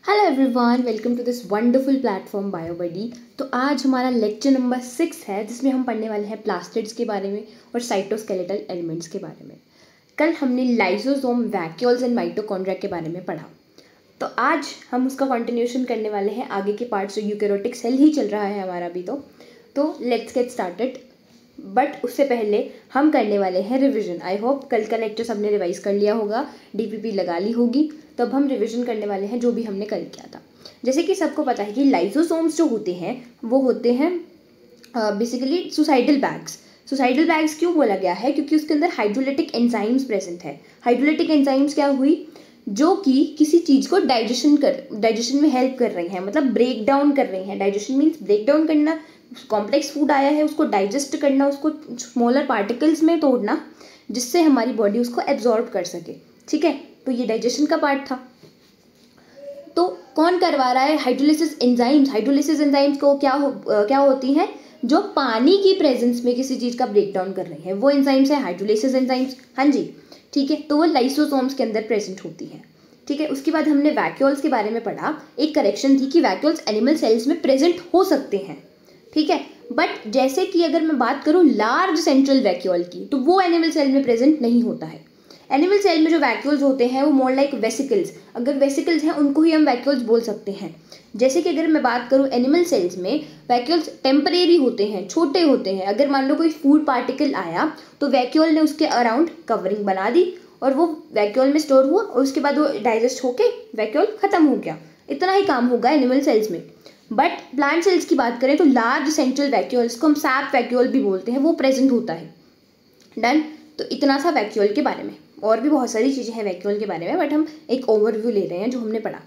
Hello everyone, welcome to this wonderful platform BioBuddy. तो आज हमारा लेक्चर नंबर 6 है जिसमें हम पढ़ने वाले हैं प्लास्टिड्स के बारे में और साइटोस्केलेटल एलिमेंट्स के बारे में। कल हमने लाइसोसोम, वैक्यूल्स एंड माइटोकॉन्ड्रिया के बारे में पढ़ा, तो आज हम उसका कंटिन्यूशन करने वाले हैं। आगे के पार्ट्स जो यूकैरियोटिक सेल ही चल रहा है हमारा अभी तो लेट्स गेट स्टार्टेड। बट उससे पहले हम करने वाले हैं रिवीजन। आई होप कल का लेक्चर सबने रिवाइज कर लिया होगा, डीपीपी लगा ली होगी। तो अब हम रिवीजन करने वाले हैं जो भी हमने कल किया था। जैसे कि सबको पता है कि लाइसोसोम्स जो होते हैं वो होते हैं basically suicidal bags. Suicidal bags क्यों बोला गया है? क्योंकि उसके अंदर हाइड्रोलिटिक एंजाइम्स प्रेजेंट है। हाइड्रोलिटिक एंजाइम्स क्या हुई? जो कि किसी चीज़ को डाइजेशन में हेल्प कर रही हैं, मतलब ब्रेक डाउन कर रही हैं। डाइजेशन मीन्स ब्रेक डाउन करना, कॉम्प्लेक्स फूड आया है उसको डाइजेस्ट करना, उसको स्मॉलर पार्टिकल्स में तोड़ना जिससे हमारी बॉडी उसको एब्जॉर्ब कर सके। ठीक है, तो ये डाइजेशन का पार्ट था। तो कौन करवा रहा है? Hydrolysis enzymes. हाइड्रोलिसिस एंजाइम्स को क्या होती हैं? जो पानी की प्रेजेंस में किसी चीज़ का ब्रेक डाउन कर रही है वो एंजाइम्स है हाइड्रोलिसिस एंजाइम्स। हाँ जी, ठीक है, तो वो लाइसोसोम्स के अंदर प्रेजेंट होती है। ठीक है, उसके बाद हमने वैक्यूल्स के बारे में पढ़ा। एक करेक्शन थी कि वैक्यूल्स एनिमल सेल्स में प्रेजेंट हो सकते हैं। ठीक है, बट जैसे कि अगर मैं बात करूँ लार्ज सेंट्रल वैक्यूल की, तो वो एनिमल सेल में प्रेजेंट नहीं होता है। एनिमल सेल में जो वैक्यूल्स होते हैं वो मोर लाइक वेसिकल्स। अगर वेसिकल्स हैं उनको ही हम वैक्यूल्स बोल सकते हैं। जैसे कि अगर मैं बात करूँ एनिमल सेल्स में वैक्यूल्स टेम्परेरी होते हैं, छोटे होते हैं। अगर मान लो कोई फूड पार्टिकल आया तो वैक्यूल ने उसके अराउंड कवरिंग बना दी और वो वैक्यूल में स्टोर हुआ और उसके बाद वो डाइजेस्ट होके वैक्यूल खत्म हो गया। इतना ही काम होगा एनिमल सेल्स में। बट प्लांट सेल्स की बात करें तो लार्ज सेंट्रल वैक्यूल्स को हम सैप वैक्यूल भी बोलते हैं, वो प्रेजेंट होता है। डन। तो इतना सा वैक्यूल के बारे में। और भी बहुत सारी चीज़ें हैं वैक्यूल के बारे में, बट हम एक ओवरव्यू ले रहे हैं जो हमने पढ़ा।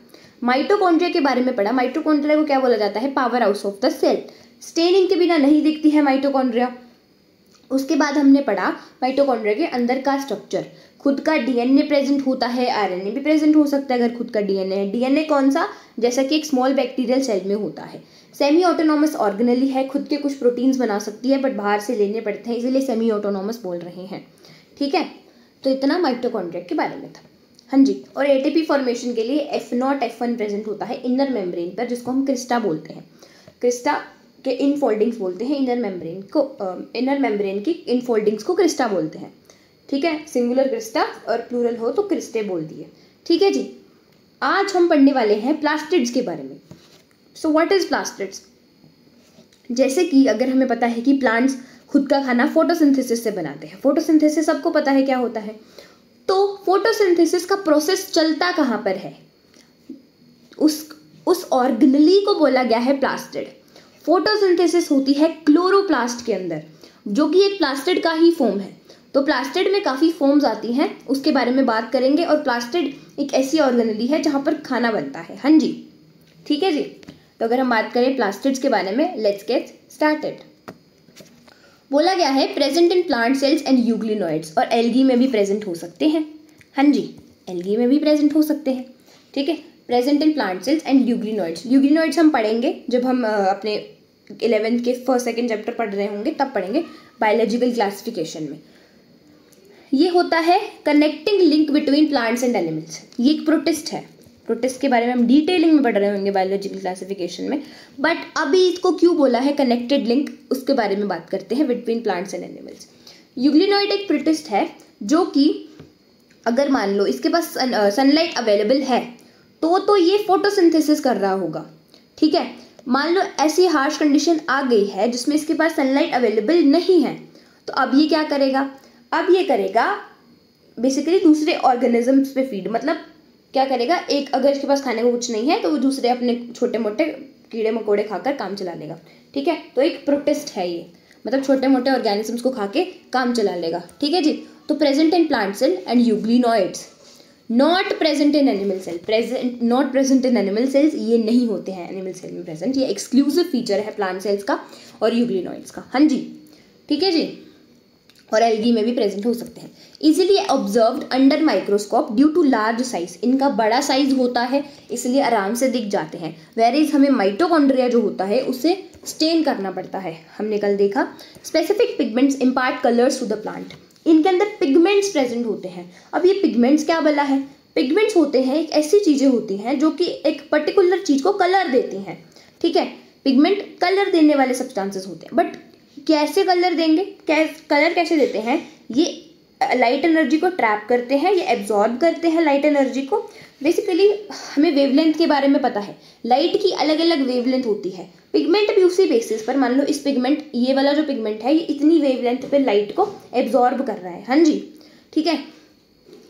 माइटोकॉन्ड्रिया के बारे में पढ़ा। माइटोकॉन्ड्रिया को क्या बोला जाता है? Power house of the cell. Staining के बिना नहीं दिखती है माइटोकॉन्ड्रिया। उसके बाद हमने पढ़ा माइटोकॉन्ड्रिया के अंदर का स्ट्रक्चर। खुद का डीएनए प्रेजेंट होता है, आरएनए भी प्रेजेंट हो सकता है अगर खुद का डीएनए है। डीएनए कौन सा? जैसा कि एक स्मॉल बैक्टीरियल सेल में होता है। सेमी ऑटोनॉमस ऑर्गेनेली है, खुद के कुछ प्रोटीन्स बना सकती है बट बाहर से लेने पड़ते हैं, इसीलिए सेमी ऑटोनॉमस बोल रहे हैं। ठीक है, तो इतना माइटोकॉन्ड्रिया के बारे में था। हाँ जी, और एटीपी फॉर्मेशन के लिए F0 F1 प्रेजेंट होता है इनर मेम्ब्रेन पर, जिसको हम क्रिस्टा बोलते हैं। क्रिस्टा के इनफोल्डिंग्स बोलते हैं इनर मेम्ब्रेन को। इनर मेम्ब्रेन की इनफोल्डिंग्स को क्रिस्टा बोलते हैं। ठीक है, सिंगुलर क्रिस्टा और प्लूरल हो तो क्रिस्टे बोल दिए। ठीक है जी, आज हम पढ़ने वाले हैं प्लास्टिड्स के बारे में। So what is plastids? जैसे कि अगर हमें पता है कि प्लांट्स खुद का खाना फोटोसिंथेसिस से बनाते हैं। फोटोसिंथेसिस सबको पता है क्या होता है। तो फोटोसिंथेसिस का प्रोसेस चलता कहाँ पर है? उस ऑर्गेनेली को बोला गया है प्लास्टिड। फोटोसिंथेसिस होती है क्लोरोप्लास्ट के अंदर, जो कि एक प्लास्टिड का ही फॉर्म है। तो प्लास्टिड में काफ़ी फॉर्म्स आती हैं, उसके बारे में बात करेंगे। और प्लास्टिड एक ऐसी ऑर्गेनेली है जहाँ पर खाना बनता है। हाँ जी, ठीक है जी। तो अगर हम बात करें प्लास्टिड्स के बारे में, लेट्स गेट स्टार्टेड। बोला गया है present in plant cells and euglenoids, और एल्गी में भी प्रेजेंट हो सकते हैं। हाँ जी, एल्गी में भी प्रेजेंट हो सकते हैं। ठीक है, present in plant cells and euglenoids. Euglenoids हम पढ़ेंगे जब हम अपने 11th के फर्स्ट सेकेंड चैप्टर पढ़ रहे होंगे, तब पढ़ेंगे बायोलॉजिकल क्लासिफिकेशन में। ये होता है connecting link between plants and animals. ये एक प्रोटिस्ट है। प्रोटिस्ट के बारे में हम डिटेलिंग में पढ़ रहे होंगे बायोलॉजिकल क्लासिफिकेशन में, बट अभी इसको क्यों बोला है कनेक्टेड लिंक, उसके बारे में बात करते हैं बिटवीन प्लांट्स एंड एनिमल्स। यूग्लिनोइड एक प्रोटिस्ट है जो कि अगर मान लो इसके पास सनलाइट अवेलेबल है तो ये फोटोसिंथेसिस कर रहा होगा। ठीक है, मान लो ऐसी हार्श कंडीशन आ गई है जिसमें इसके पास सनलाइट अवेलेबल नहीं है, तो अब ये क्या करेगा? अब ये करेगा बेसिकली दूसरे ऑर्गेनिजम्स पे फीड। मतलब क्या करेगा? एक अगर इसके पास खाने को कुछ नहीं है तो वो दूसरे अपने छोटे मोटे कीड़े मकोड़े खाकर काम चला लेगा। ठीक है, तो एक प्रोटिस्ट है ये, मतलब छोटे मोटे ऑर्गेनिजम्स को खा के काम चला लेगा। ठीक है जी। तो present in plant cell and euglenoids, not present in animal cell. Not present in animal cells, ये नहीं होते हैं एनिमल सेल में प्रेजेंट। ये एक्सक्लूसिव फीचर है प्लांट सेल्स का और यूग्लिनोइड्स का। हाँ जी, ठीक है जी। और एल्गी में भी प्रेजेंट हो सकते हैं। Easily observed under microscope due to large size. इनका बड़ा साइज होता है इसलिए आराम से दिख जाते हैं। वेरीज हमें माइटोकॉन्ड्रिया जो होता है उसे स्टेन करना पड़ता है, हमने कल देखा। Specific pigments impart colours to the plant. इनके अंदर पिगमेंट्स प्रेजेंट होते हैं। अब ये पिगमेंट्स क्या बोला है? पिगमेंट्स होते हैं एक ऐसी चीज़ें होती हैं जो कि एक पर्टिकुलर चीज़ को कलर देती हैं, ठीक है। पिगमेंट कलर देने वाले सब्सटेंसेस होते हैं, बट कैसे कलर देंगे, कलर कैसे देते हैं, ये लाइट एनर्जी को ट्रैप करते हैं, ये एब्जॉर्ब करते हैं लाइट एनर्जी को। बेसिकली हमें वेवलेंथ के बारे में पता है, लाइट की अलग अलग वेवलेंथ होती है, पिगमेंट भी उसी बेसिस पर, मान लो इस पिगमेंट, ये वाला जो पिगमेंट है ये इतनी वेवलेंथ पे लाइट को एब्जॉर्ब कर रहा है, हाँ जी, ठीक है,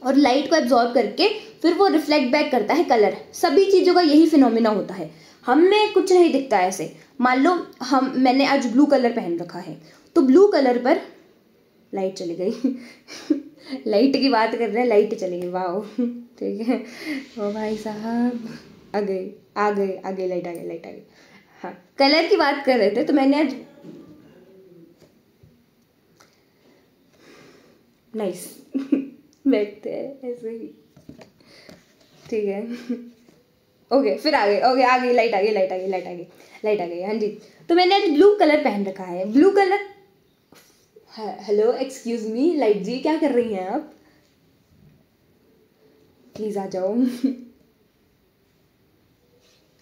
और लाइट को एब्जॉर्ब करके फिर वो रिफ्लेक्ट बैक करता है कलर। सभी चीज़ों का यही फिनोमिना होता है, हमें कुछ नहीं दिखता ऐसे। मान लो मैंने आज ब्लू कलर पहन रखा है, तो ब्लू कलर पर लाइट चली गई लाइट की बात कर रहे हैं, लाइट चली गई, वाह ठीक है, ओ भाई साहब, आ गई लाइट आ गई। हाँ, कलर की बात कर रहे थे, तो मैंने आज नाइस बैठते हैं ऐसे ही, ठीक है ओके, फिर आ गई लाइट आ गई, हाँ जी। तो मैंने आज ब्लू कलर पहन रखा है, blue colour, hello excuse me light ji, क्या कर रही हैं आप, प्लीज आ जाओ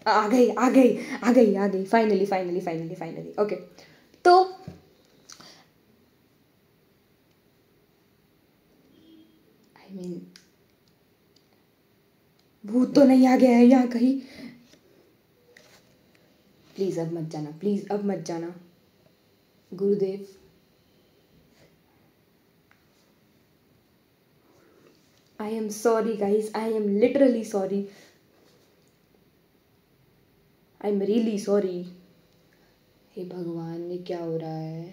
आ गई फाइनली ओके। तो आई मीन भूत तो नहीं आ गया है यहाँ कहीं, प्लीज अब मत जाना गुरुदेव। I am sorry guys, I am literally sorry, I am really sorry। हे भगवान, ये क्या हो रहा है,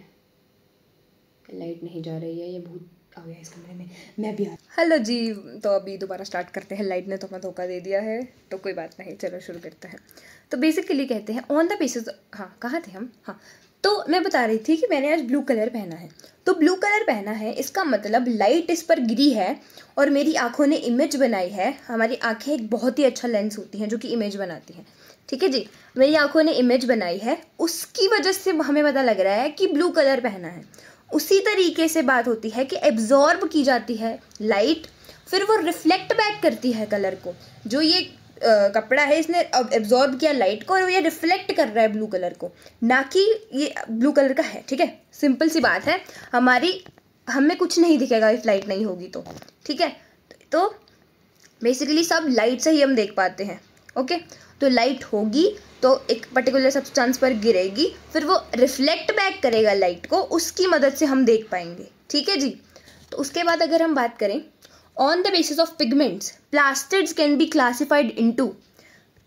लाइट नहीं जा रही है, ये भूत आ गया इस कमरे में, मैं भी आ। हेलो जी, तो अभी दोबारा स्टार्ट करते हैं, लाइट ने तो हमें धोखा दे दिया है, तो कोई बात नहीं, चलो शुरू करते हैं। तो बेसिकली कहते हैं ऑन द बेसिस, हाँ कहाँ थे हम, हाँ, तो मैं बता रही थी कि मैंने आज ब्लू कलर पहना है, तो ब्लू कलर पहना है इसका मतलब लाइट इस पर गिरी है और मेरी आंखों ने इमेज बनाई है। हमारी आंखें एक बहुत ही अच्छा लेंस होती हैं जो कि इमेज बनाती हैं, ठीक है जी, मेरी आंखों ने इमेज बनाई है, उसकी वजह से हमें पता लग रहा है कि ब्लू कलर पहना है। उसी तरीके से बात होती है कि एब्जॉर्ब की जाती है लाइट, फिर वो रिफ्लेक्ट बैक करती है कलर को। जो ये कपड़ा है इसने एब्जॉर्ब किया लाइट को और ये रिफ्लेक्ट कर रहा है ब्लू कलर को, ना कि ये ब्लू कलर का है, ठीक है, सिंपल सी बात है। हमें कुछ नहीं दिखेगा इफ लाइट नहीं होगी तो, ठीक है। तो बेसिकली सब लाइट से ही हम देख पाते हैं, ओके। तो लाइट होगी तो एक पर्टिकुलर सब्सटेंस पर गिरेगी, फिर वो रिफ्लेक्ट बैक करेगा लाइट को, उसकी मदद से हम देख पाएंगे, ठीक है जी। तो उसके बाद अगर हम बात करें on the basis of pigments, plastids can be classified into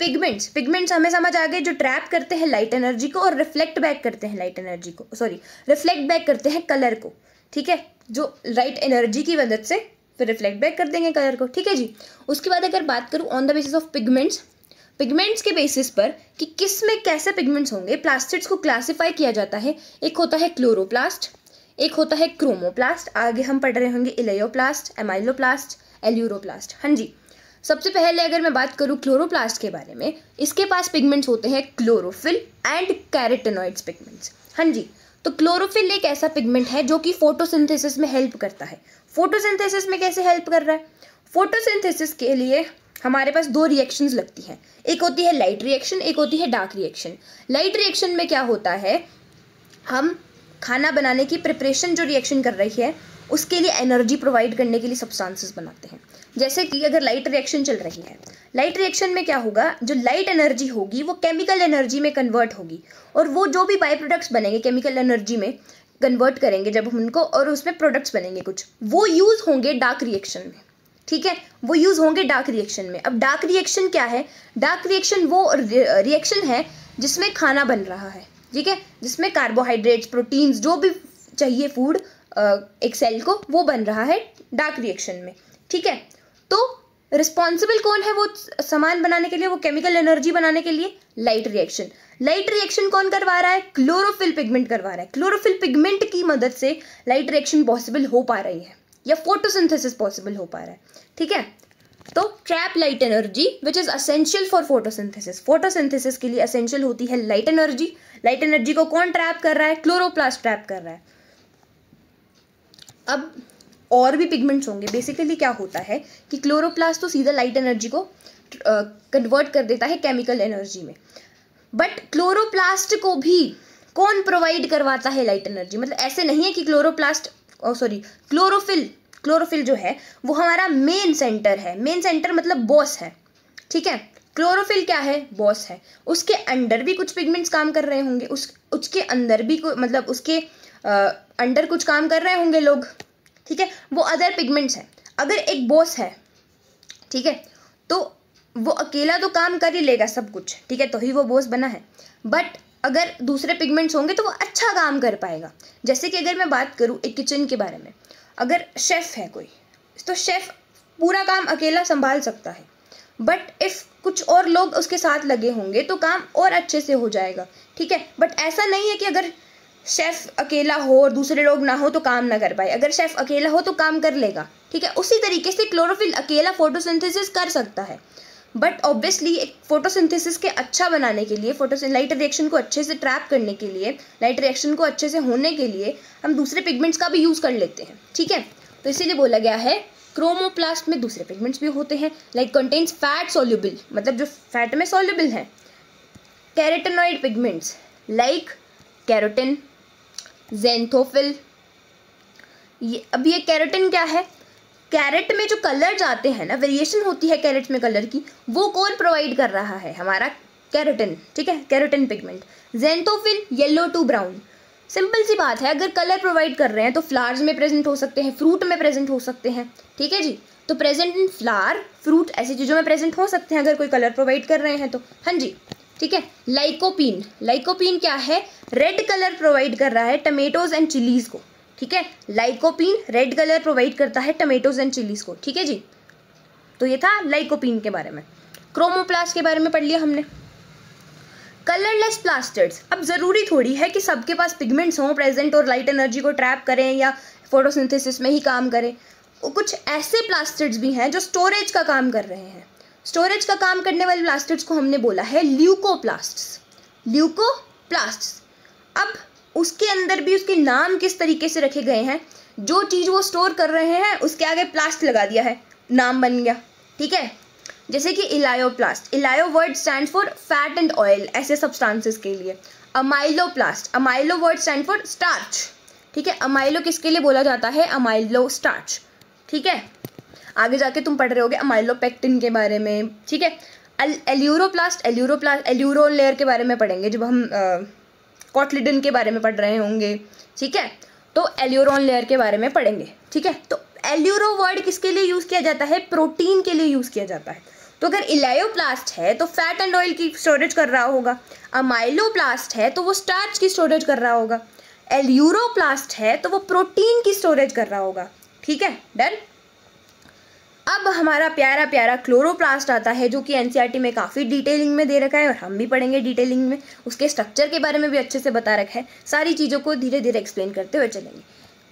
pigments हमें समझ आ गए, जो ट्रैप करते हैं लाइट एनर्जी को और रिफ्लेक्ट बैक करते हैं लाइट एनर्जी को, रिफ्लेक्ट बैक करते हैं कलर को, ठीक है, जो लाइट एनर्जी की मदद से फिर रिफ्लेक्ट बैक कर देंगे कलर को, ठीक है जी। उसके बाद अगर बात करूँ on the basis of pigments के बेसिस पर कि किस में कैसे पिगमेंट्स होंगे, प्लास्टिड्स को क्लासीफाई किया जाता है। एक होता है क्लोरोप्लास्ट, एक होता है क्रोमोप्लास्ट, आगे हम पढ़ रहे होंगे इलेयोप्लास्ट, एमाइलोप्लास्ट, एल्यूरोप्लास्ट, हाँ जी। सबसे पहले अगर मैं बात करूँ क्लोरोप्लास्ट के बारे में, इसके पास पिगमेंट्स होते हैं क्लोरोफिल एंड कैरोटेनॉइड्स पिगमेंट्स, हाँ जी। तो क्लोरोफिल एक ऐसा पिगमेंट है जो कि फोटोसिंथेसिस में हेल्प करता है। फोटोसिंथेसिस में कैसे हेल्प कर रहा है, फोटोसिंथेसिस के लिए हमारे पास दो रिएक्शंस लगती हैं, एक होती है लाइट रिएक्शन, एक होती है डार्क रिएक्शन। लाइट रिएक्शन में क्या होता है, हम खाना बनाने की प्रिपरेशन जो रिएक्शन कर रही है उसके लिए एनर्जी प्रोवाइड करने के लिए सब्सटेंसेस बनाते हैं। जैसे कि अगर लाइट रिएक्शन चल रही है, लाइट रिएक्शन में क्या होगा, जो लाइट एनर्जी होगी वो केमिकल एनर्जी में कन्वर्ट होगी, और वो जो भी बाई प्रोडक्ट्स बनेंगे केमिकल एनर्जी में कन्वर्ट करेंगे जब हम उनको, और उसमें प्रोडक्ट्स बनेंगे कुछ, वो यूज़ होंगे डार्क रिएक्शन में, ठीक है, वो यूज़ होंगे डार्क रिएक्शन में। अब डार्क रिएक्शन क्या है, डार्क रिएक्शन वो रिएक्शन है जिसमें खाना बन रहा है, ठीक है, जिसमें कार्बोहाइड्रेट्स, प्रोटीन्स, जो भी चाहिए फूड एक सेल को, वो बन रहा है डार्क रिएक्शन में, ठीक है। तो रिस्पॉन्सिबल कौन है वो सामान बनाने के लिए, वो केमिकल एनर्जी बनाने के लिए, लाइट रिएक्शन। लाइट रिएक्शन कौन करवा रहा है, क्लोरोफिल पिगमेंट करवा रहा है। क्लोरोफिल पिगमेंट की मदद से लाइट रिएक्शन पॉसिबल हो पा रही है, या फोटोसिंथेसिस पॉसिबल हो पा रहा है, ठीक है। तो trap light energy which is essential for photosynthesis, photosynthesis के लिए असेंशियल होती है लाइट एनर्जी। लाइट एनर्जी को कौन ट्रैप कर रहा है, क्लोरोप्लास्ट ट्रैप कर रहा है। अब और भी पिगमेंट्स होंगे। बेसिकली क्या होता है कि क्लोरोप्लास्ट तो सीधा लाइट एनर्जी को कन्वर्ट कर देता है केमिकल एनर्जी में, बट क्लोरोप्लास्ट को भी कौन प्रोवाइड करवाता है लाइट एनर्जी? मतलब ऐसे नहीं है कि क्लोरोफिल जो है वो हमारा मेन सेंटर है। मेन सेंटर मतलब बॉस है, ठीक है। क्लोरोफिल क्या है? बॉस है। उसके अंडर भी कुछ पिगमेंट्स काम कर रहे होंगे, उसके अंदर भी मतलब उसके अंडर कुछ काम कर रहे होंगे लोग, ठीक है, वो अदर पिगमेंट्स हैं। अगर एक बॉस है, ठीक है, तो वो अकेला तो काम कर ही लेगा सब कुछ, ठीक है, तो ही वो बॉस बना है। बट अगर दूसरे पिगमेंट्स होंगे तो वो अच्छा काम कर पाएगा। जैसे कि अगर मैं बात करूँ एक किचन के बारे में, अगर शेफ़ है कोई, तो शेफ़ पूरा काम अकेला संभाल सकता है, बट इफ़ कुछ और लोग उसके साथ लगे होंगे तो काम और अच्छे से हो जाएगा, ठीक है। बट ऐसा नहीं है कि अगर शेफ़ अकेला हो और दूसरे लोग ना हो तो काम ना कर पाए। अगर शेफ़ अकेला हो तो काम कर लेगा, ठीक है। उसी तरीके से क्लोरोफिल अकेला फोटोसिंथेसिस कर सकता है, बट ऑब्वियसली एक फोटोसिंथेसिस के अच्छा बनाने के लिए, लाइट रिएक्शन को अच्छे से ट्रैप करने के लिए, लाइट रिएक्शन को अच्छे से होने के लिए हम दूसरे पिगमेंट्स का भी यूज़ कर लेते हैं, ठीक है। तो इसीलिए बोला गया है क्रोमोप्लास्ट में दूसरे पिगमेंट्स भी होते हैं। लाइक कंटेन्स फैट सोल्यूबल, मतलब जो फैट में सोल्यूबल हैं, carotenoid pigments like carotene, xanthophyll. अब ये कैरोटिन क्या है? कैरेट में जो कलर्स आते हैं ना, वेरिएशन होती है कैरेट में कलर की, वो कौन प्रोवाइड कर रहा है? हमारा कैरोटिन, ठीक है, carotene pigment. Xanthophyll yellow to brown. Simple सी बात है, अगर कलर प्रोवाइड कर रहे हैं तो फ्लावर्स में प्रेजेंट हो सकते हैं, फ्रूट में प्रेजेंट हो सकते हैं, ठीक है जी। तो प्रेजेंट इन फ्लावर, फ्रूट, ऐसी चीज़ों में प्रेजेंट हो सकते हैं अगर कोई कलर प्रोवाइड कर रहे हैं तो, हाँ जी, ठीक है। लाइकोपीन क्या है? रेड कलर प्रोवाइड कर रहा है टमेटोज एंड चिलीज़ को, ठीक है। लाइकोपीन रेड कलर प्रोवाइड करता है टमेटोज एंड चिलीज़ को, ठीक है जी। तो ये था लाइकोपीन के बारे में। क्रोमोप्लास्ट के बारे में पढ़ लिया हमने। Colourless plastids. अब ज़रूरी थोड़ी है कि सबके पास पिगमेंट्स हों प्रेजेंट और लाइट एनर्जी को ट्रैप करें या फोटोसिंथेसिस में ही काम करें। कुछ ऐसे प्लास्टिड्स भी हैं जो स्टोरेज का काम कर रहे हैं। स्टोरेज का काम करने वाले प्लास्टिड्स को हमने बोला है ल्यूकोप्लास्ट्स। अब उसके अंदर भी उसके नाम किस तरीके से रखे गए हैं? जो चीज़ वो स्टोर कर रहे हैं उसके आगे प्लास्ट लगा दिया है, नाम बन गया, ठीक है। जैसे कि elaioplast, इलायो word stand for fat and oil, ऐसे सब्सटेंसेस के लिए। Amyloplast, अमाइलो word stand for starch, ठीक है। अमाइलो किसके लिए बोला जाता है? अमाइलो स्टार्च, ठीक है। आगे जाके तुम पढ़ रहे होगे अमाइलोपेक्टिन के बारे में, ठीक है। एल्यूरोन लेयर के बारे में पढ़ेंगे जब हम कॉटलिडन के बारे में पढ़ रहे होंगे, ठीक है। तो एल्यूरोन लेयर के बारे में पढ़ेंगे, ठीक है। तो एल्यूरो वर्ड किसके लिए यूज़ किया जाता है? प्रोटीन के लिए यूज़ किया जाता है। तो अगर इलायोप्लास्ट है तो फैट एंड ऑयल की स्टोरेज कर रहा होगा, अमाइलोप्लास्ट है तो वो स्टार्च की स्टोरेज कर रहा होगा, एल्यूरोप्लास्ट है तो वो प्रोटीन की स्टोरेज कर रहा होगा, ठीक है, डन। अब हमारा प्यारा प्यारा क्लोरोप्लास्ट आता है जो कि एनसीईआरटी में काफ़ी डिटेलिंग में दे रखा है और हम भी पढ़ेंगे डिटेलिंग में। उसके स्ट्रक्चर के बारे में भी अच्छे से बता रखा है। सारी चीज़ों को धीरे धीरे एक्सप्लेन करते हुए चलेंगे।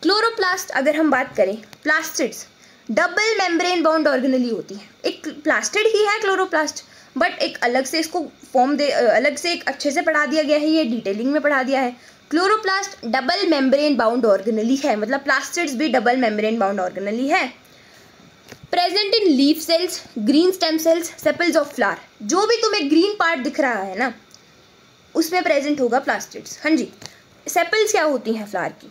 क्लोरोप्लास्ट अगर हम बात करें, plastids double membrane bound organelle होती है। एक प्लास्टिड ही है क्लोरोप्लास्ट, बट एक अलग से इसको अलग से एक अच्छे से पढ़ा दिया गया है, ये डिटेलिंग में पढ़ा दिया है। Chloroplast double membrane bound organelle है, मतलब प्लास्टिड्स भी डबल मेम्ब्रेन बाउंड ऑर्गेनेली है। Present in leaf cells, green stem cells, sepals of flower. जो भी तुम्हें ग्रीन पार्ट दिख रहा है ना, उसमें प्रेजेंट होगा प्लास्टिड्स, हाँ जी। सेपल्स क्या होती हैं? फ्लावर की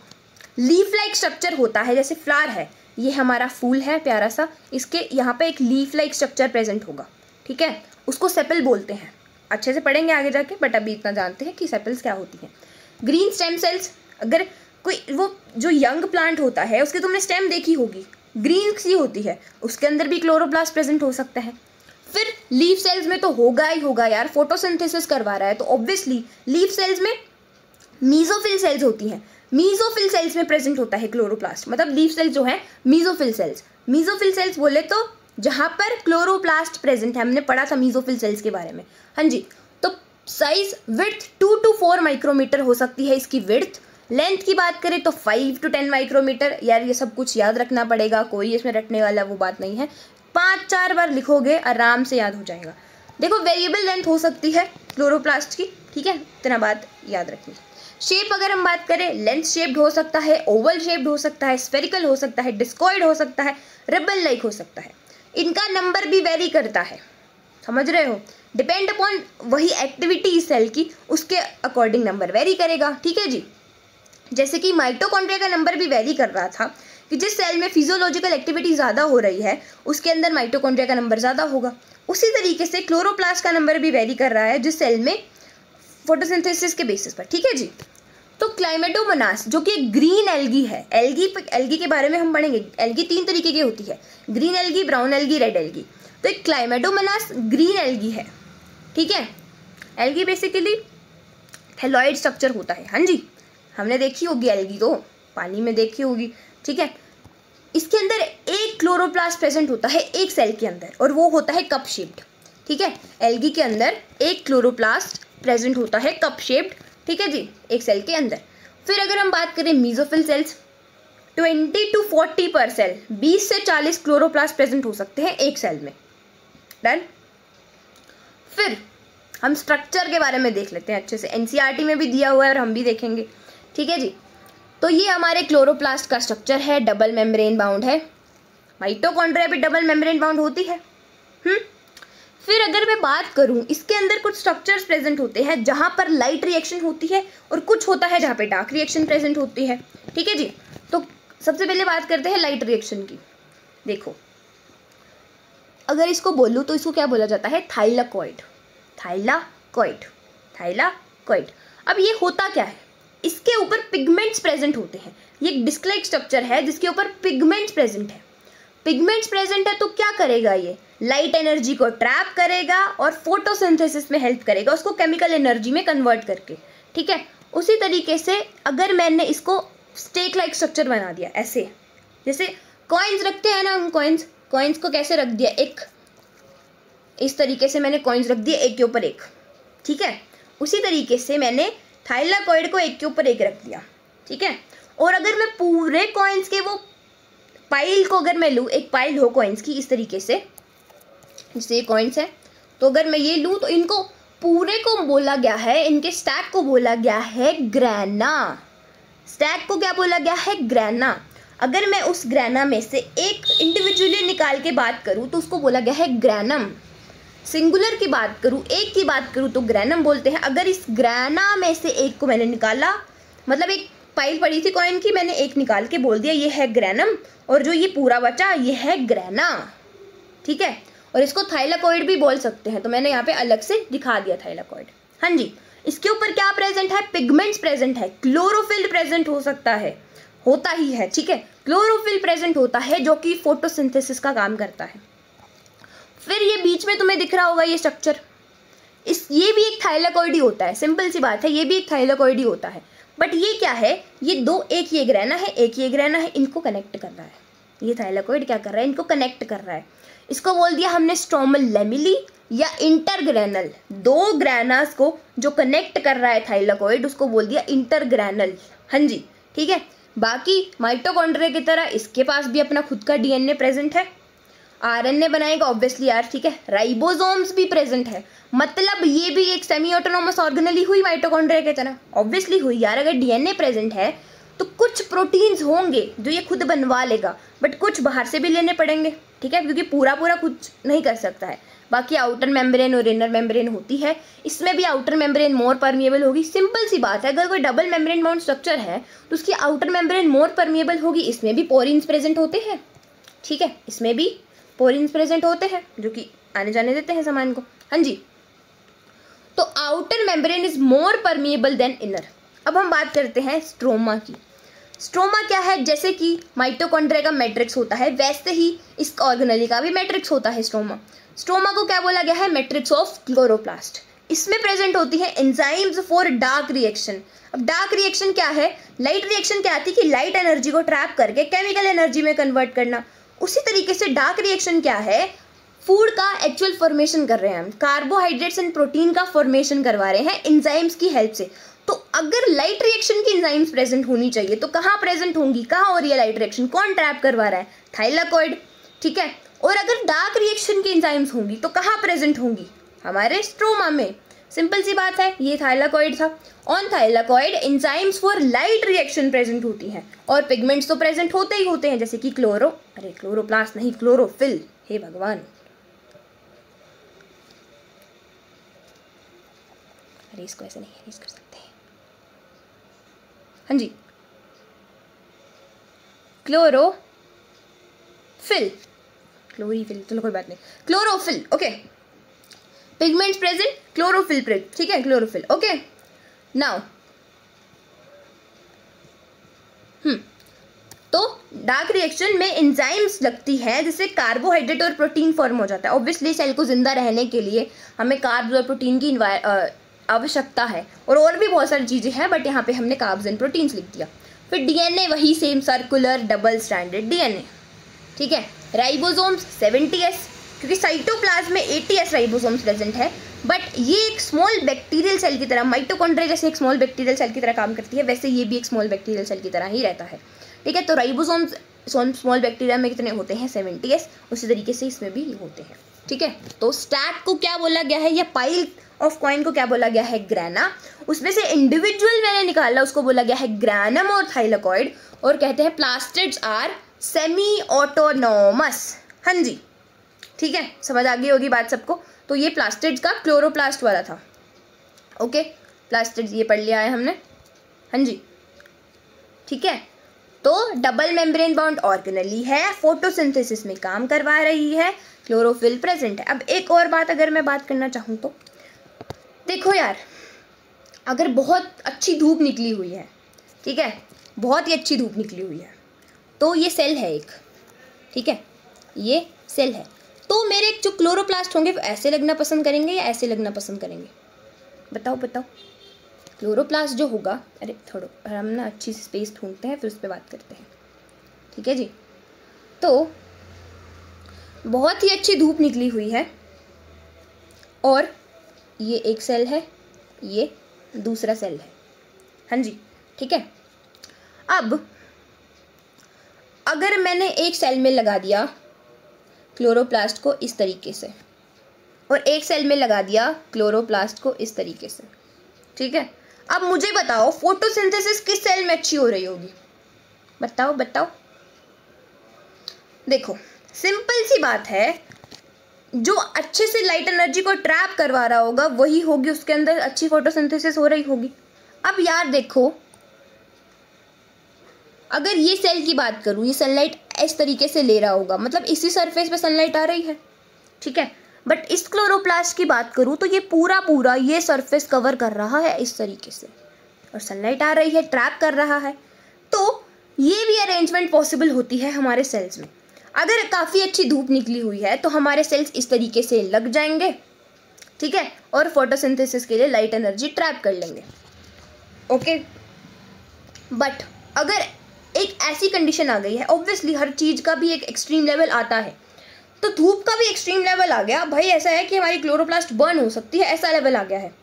लीफ लाइक स्ट्रक्चर होता है। जैसे फ्लावर है, ये हमारा फूल है प्यारा सा, इसके यहाँ पे एक लीफ लाइक स्ट्रक्चर प्रेजेंट होगा, ठीक है, उसको सेपल बोलते हैं। अच्छे से पढ़ेंगे आगे जाके, बट अभी इतना जानते हैं कि सेपल्स क्या होती हैं। ग्रीन स्टेम सेल्स, अगर कोई वो जो यंग प्लांट होता है उसकी तुमने स्टेम देखी होगी, ग्रीन सी होती है, उसके अंदर भी क्लोरोप्लास्ट प्रेजेंट हो सकता है। फिर लीफ सेल्स में तो होगा ही होगा यार, फोटोसिंथेसिस करवा रहा है तो ऑब्वियसली लीफ सेल्स में मीजोफिल सेल्स होती हैं। मीजोफिल सेल्स में प्रेजेंट होता है क्लोरोप्लास्ट, मतलब लीफ सेल्स जो है मीजोफिल सेल्स। मीजोफिल सेल्स बोले तो जहाँ पर क्लोरोप्लास्ट प्रेजेंट है, हमने पढ़ा था मीजोफिल सेल्स के बारे में, हाँ जी। तो साइज विड्थ 2 to 4 माइक्रोमीटर हो सकती है इसकी विड्थ। लेंथ की बात करें तो 5 to 10 माइक्रोमीटर। यार ये सब कुछ याद रखना पड़ेगा, कोई इसमें रटने वाला वो बात नहीं है। 5-4 बार लिखोगे आराम से याद हो जाएगा। देखो वेरिएबल लेंथ हो सकती है क्लोरोप्लास्ट की, ठीक है, इतना बात याद रखनी। शेप अगर हम बात करें, लेंथ शेप्ड हो सकता है, ओवल शेप्ड हो सकता है, स्फेरिकल हो सकता है, डिस्कॉइड हो सकता है, रिबन लाइक हो सकता है। इनका नंबर भी वेरी करता है, समझ रहे हो, डिपेंड अपॉन वही एक्टिविटी सेल की, उसके अकॉर्डिंग नंबर वेरी करेगा। ठीक है जी। जैसे कि माइटोकॉन्ड्रिया का नंबर भी वेरी कर रहा था कि जिस सेल में फिजियोलॉजिकल एक्टिविटी ज़्यादा हो रही है उसके अंदर माइटोकॉन्ड्रिया का नंबर ज़्यादा होगा। उसी तरीके से क्लोरोप्लास्ट का नंबर भी वेरी कर रहा है जिस सेल में फोटोसिंथेसिस के बेसिस पर। ठीक है जी। तो क्लाइमेटोमोनास जो कि एक ग्रीन एल्गी है, एल्गी के बारे में हम पढ़ेंगे। एल्गी 3 तरीके की होती है, green algae, brown algae, red algae. तो एक क्लाइमेटोमोनास ग्रीन एल्गी है। ठीक है। एल्गी बेसिकली थैलॉइड स्ट्रक्चर होता है। हाँ जी, हमने देखी होगी एल्गी, तो पानी में देखी होगी। ठीक है। इसके अंदर एक क्लोरोप्लास्ट प्रेजेंट होता है एक सेल के अंदर, और वो होता है कप शेप्ड। ठीक है। एल्गी के अंदर एक क्लोरोप्लास्ट प्रेजेंट होता है कप शेप्ड। ठीक है जी, एक सेल के अंदर। फिर अगर हम बात करें मीजोफिल सेल्स, 20 to 40 पर सेल, 20 से 40 क्लोरोप्लास्ट प्रेजेंट हो सकते हैं एक सेल में। डन। फिर हम स्ट्रक्चर के बारे में देख लेते हैं अच्छे से, एनसीईआरटी में भी दिया हुआ है और हम भी देखेंगे। ठीक है जी। तो ये हमारे क्लोरोप्लास्ट का स्ट्रक्चर है, डबल मेम्ब्रेन बाउंड है। माइटोकॉन्ड्रिया भी डबल मेम्ब्रेन बाउंड होती है। फिर अगर मैं बात करूं, इसके अंदर कुछ स्ट्रक्चर्स प्रेजेंट होते हैं जहां पर लाइट रिएक्शन होती है, और कुछ होता है जहां पे डार्क रिएक्शन प्रेजेंट होती है। ठीक है जी। तो सबसे पहले बात करते हैं लाइट रिएक्शन की। देखो, अगर इसको बोलूं तो इसको क्या बोला जाता है? थाइलाकॉइड। Thylakoid, thylakoid. अब ये होता क्या है? इसके ऊपर पिगमेंट्स प्रेजेंट होते हैं। ये एक डिस्क लाइक स्ट्रक्चर है जिसके ऊपर पिगमेंट्स प्रेजेंट है। पिगमेंट्स प्रेजेंट है तो क्या करेगा? ये लाइट एनर्जी को ट्रैप करेगा और फोटोसिंथेसिस में हेल्प करेगा, उसको केमिकल एनर्जी में कन्वर्ट करके। ठीक है। उसी तरीके से अगर मैंने इसको स्टेक लाइक स्ट्रक्चर बना दिया, ऐसे जैसे कॉइन्स रखते हैं ना हम, कॉइन्स को कैसे रख दिया? एक इस तरीके से मैंने कॉइन्स रख दिए एक के ऊपर एक। ठीक है। उसी तरीके से मैंने थाइलाकॉइड को एक के ऊपर एक रख दिया। ठीक है। और अगर मैं पूरे कॉइन्स के वो पाइल को अगर मैं लूँ, एक पाइल हो कॉइन्स की इस तरीके से, जैसे ये कॉइन्स है, तो अगर मैं ये लूँ तो इनको पूरे को बोला गया है, इनके स्टैक को बोला गया है ग्रैना। स्टैक को क्या बोला गया है? ग्रैना। अगर मैं उस ग्रैना में से एक इंडिविजुअली निकाल के बात करूँ तो उसको बोला गया है ग्रैनम। सिंगुलर की बात करूँ, एक की बात करूँ तो ग्रैनम बोलते हैं। अगर इस ग्रैना में से एक को मैंने निकाला, मतलब एक पाइल पड़ी थी कॉइन की, मैंने एक निकाल के बोल दिया ये है ग्रैनम, और जो ये पूरा बचा ये है ग्रैना। ठीक है। और इसको थाइलाकॉइड भी बोल सकते हैं, तो मैंने यहाँ पे अलग से दिखा दिया थाइलाकॉइड। हाँ जी। इसके ऊपर क्या प्रेजेंट है? पिगमेंट्स प्रेजेंट है, क्लोरोफिल प्रेजेंट हो सकता है, होता ही है। ठीक है। क्लोरोफिल प्रेजेंट होता है जो कि फोटोसिंथेसिस का काम करता है। फिर ये बीच में तुम्हें दिख रहा होगा ये स्ट्रक्चर, ये भी एक थाइलाकॉइड ही होता है। सिंपल सी बात है, ये भी एक थाइलाकॉइड ही होता है। बट ये क्या है? ये दो, एक ये ग्रैना है, एक ये ग्रैना है, इनको कनेक्ट कर रहा है। ये थाइलाकॉइड क्या कर रहा है? इनको कनेक्ट कर रहा है। इसको बोल दिया हमने स्ट्रोमल लैमेली या इंटरग्रैनल। दो ग्रैनास को जो कनेक्ट कर रहा है थाइलाकॉइड, उसको बोल दिया इंटरग्रैनल। हाँ जी। ठीक है। बाकी माइटोकॉन्ड्रिया की तरह इसके पास भी अपना खुद का डीएनए प्रेजेंट है, आरएनए बनाएगा ऑब्वियसली यार। ठीक है। राइबोसोम्स भी प्रेजेंट है, मतलब ये भी एक सेमी ऑटोनोमस ऑर्गेनल ही हुई माइटोकॉन्ड्रिया की तरह, ऑब्वियसली हुई यार। अगर डीएनए प्रेजेंट है तो कुछ प्रोटीन्स होंगे जो ये खुद बनवा लेगा, बट कुछ बाहर से भी लेने पड़ेंगे। ठीक है। क्योंकि पूरा कुछ नहीं कर सकता है। बाकी आउटर मेम्ब्रेन और इनर मेम्ब्रेन होती है, इसमें भी आउटर मेम्ब्रेन मोर परमिएबल होगी। सिंपल सी बात है, अगर कोई डबल मेम्ब्रेन बाउंड स्ट्रक्चर है तो उसकी आउटर मेम्ब्रेन मोर परमिएबल होगी। इसमें भी पोरिन्स प्रेजेंट होते हैं। ठीक है। इसमें भी पोरिन्स प्रेजेंट होते हैं जो कि आने जाने देते हैं सामान को। हाँ जी। तो outer membrane is more permeable than inner. अब हम बात करते हैं स्ट्रोमा की। स्ट्रोमा क्या है? जैसे कि माइटोकॉन्ड्रिया का मैट्रिक्स होता है, वैसे ही इस ऑर्गेनेल का भी मैट्रिक्स होता है स्ट्रोमा। स्ट्रोमा को क्या बोला गया है? Matrix of chloroplast. इसमें प्रेजेंट होती है एंजाइम्स फॉर डार्क रिएक्शन। अब डार्क रिएक्शन क्या है? लाइट रिएक्शन क्या आती है कि लाइट एनर्जी को ट्रैप करके केमिकल एनर्जी में कन्वर्ट करना। उसी तरीके से डार्क रिएक्शन क्या है? फूड का एक्चुअल फॉर्मेशन कर रहे हैं हम, कार्बोहाइड्रेट्स एंड प्रोटीन का फॉर्मेशन करवा रहे हैं एंजाइम्स की हेल्प से। तो अगर लाइट रिएक्शन की एंजाइम्स प्रेजेंट होनी चाहिए तो कहाँ प्रेजेंट होंगी? कहाँ हो रही है लाइट रिएक्शन? कौन ट्रैप करवा रहा है? थाइलाकॉइड। ठीक है। और अगर डार्क रिएक्शन की एंजाइम्स होंगी तो कहाँ प्रेजेंट होंगी? हमारे स्ट्रोमा में। सिंपल सी बात है, ये थाइलाकॉइड था। On thylakoid enzymes for light reaction present होती हैं और पिगमेंट्स तो प्रेजेंट होते ही होते हैं, जैसे कि क्लोरोप्लास्ट नहीं, क्लोरोफिल। हे भगवान, अरे इसको ऐसे नहीं इरेज कर सकते हैं। हाँ जी, क्लोरीफिल, चलो कोई बात नहीं, chlorophyll. Okay, pigments present, chlorophyll present, ठीक है, क्लोरोफिल। ओके, नाउ तो डार्क रिएक्शन में एंजाइम्स लगती है जिससे कार्बोहाइड्रेट और प्रोटीन फॉर्म हो जाता है। ऑब्वियसली सेल को जिंदा रहने के लिए हमें कार्ब्स और प्रोटीन की आवश्यकता है, और भी बहुत सारी चीज़ें हैं, बट यहाँ पे हमने कार्ब्स एंड प्रोटीन्स लिख दिया। फिर डीएनए वही same circular double stranded DNA, ठीक है। राइबोसोम्स 70S, क्योंकि साइटोप्लाज्म में 80S राइबोसोम्स प्रेजेंट है, बट ये एक स्मॉल बैक्टीरियल सेल की तरह, माइटोकॉन्ड्रिया जैसे एक स्मॉल बैक्टीरियल सेल की तरह काम करती है, वैसे ये भी एक स्मॉल बैक्टीरियल सेल की तरह ही रहता है, ठीक है। तो राइबोसोम्स स्मॉल बैक्टीरिया में कितने होते हैं? 70S। उसी तरीके से इसमें भी होते हैं, ठीक है। तो स्टैक को क्या बोला गया है, या पाइल ऑफ कॉइन को क्या बोला गया है? ग्राना। उसमें से इंडिविजुअल मैंने निकाला, उसको बोला गया है ग्रानम और थाइलाकॉइड, और कहते हैं प्लास्टिड्स आर सेमी ऑटोनॉमस। हाँ जी, ठीक है, समझ आ गई होगी बात सबको। तो ये प्लास्टिड्स का क्लोरोप्लास्ट वाला था। ओके, प्लास्टिड्स ये पढ़ लिया है हमने। हाँ जी, ठीक है। तो डबल मेम्ब्रेन बाउंड ऑर्गेनेली है, फोटोसिंथेसिस में काम करवा रही है, क्लोरोफिल प्रेजेंट है। अब एक और बात अगर मैं बात करना चाहूँ तो देखो यार, अगर बहुत अच्छी धूप निकली हुई है, ठीक है, बहुत ही अच्छी धूप निकली हुई है, तो ये सेल है एक, ठीक है, ये सेल है, तो मेरे जो क्लोरोप्लास्ट होंगे वो ऐसे लगना पसंद करेंगे या ऐसे लगना पसंद करेंगे? बताओ बताओ। क्लोरोप्लास्ट जो होगा, अरे थोड़ा हम ना अच्छी स्पेस ढूंढते हैं, फिर उस पर बात करते हैं, ठीक है जी। तो बहुत ही अच्छी धूप निकली हुई है, और ये एक सेल है, ये दूसरा सेल है। हाँ जी, ठीक है। अब अगर मैंने एक सेल में लगा दिया क्लोरोप्लास्ट को इस तरीके से, और एक सेल में लगा दिया क्लोरोप्लास्ट को इस तरीके से, ठीक है। अब मुझे बताओ फोटोसिंथेसिस किस सेल में अच्छी हो रही होगी? बताओ बताओ। देखो, सिंपल सी बात है, जो अच्छे से लाइट एनर्जी को ट्रैप करवा रहा होगा वही होगी, उसके अंदर अच्छी फोटोसिंथेसिस हो रही होगी। अब यार देखो, अगर ये सेल की बात करूँ, ये सनलाइट इस तरीके से ले रहा होगा, मतलब इसी सरफेस पे सनलाइट आ रही है, ठीक है। बट इस क्लोरोप्लास्ट की बात करूँ तो ये पूरा ये सरफेस कवर कर रहा है इस तरीके से, और सनलाइट आ रही है, ट्रैप कर रहा है। तो ये भी अरेंजमेंट पॉसिबल होती है हमारे सेल्स में। अगर काफ़ी अच्छी धूप निकली हुई है तो हमारे सेल्स इस तरीके से लग जाएंगे, ठीक है, और फोटोसिंथेसिस के लिए लाइट एनर्जी ट्रैप कर लेंगे। ओके, बट अगर एक ऐसी कंडीशन आ गई है, ऑब्वियसली हर चीज़ का भी एक एक्सट्रीम लेवल आता है, तो धूप का भी एक्सट्रीम लेवल आ गया भाई, ऐसा है कि हमारी क्लोरोप्लास्ट बर्न हो सकती है, ऐसा लेवल आ गया है।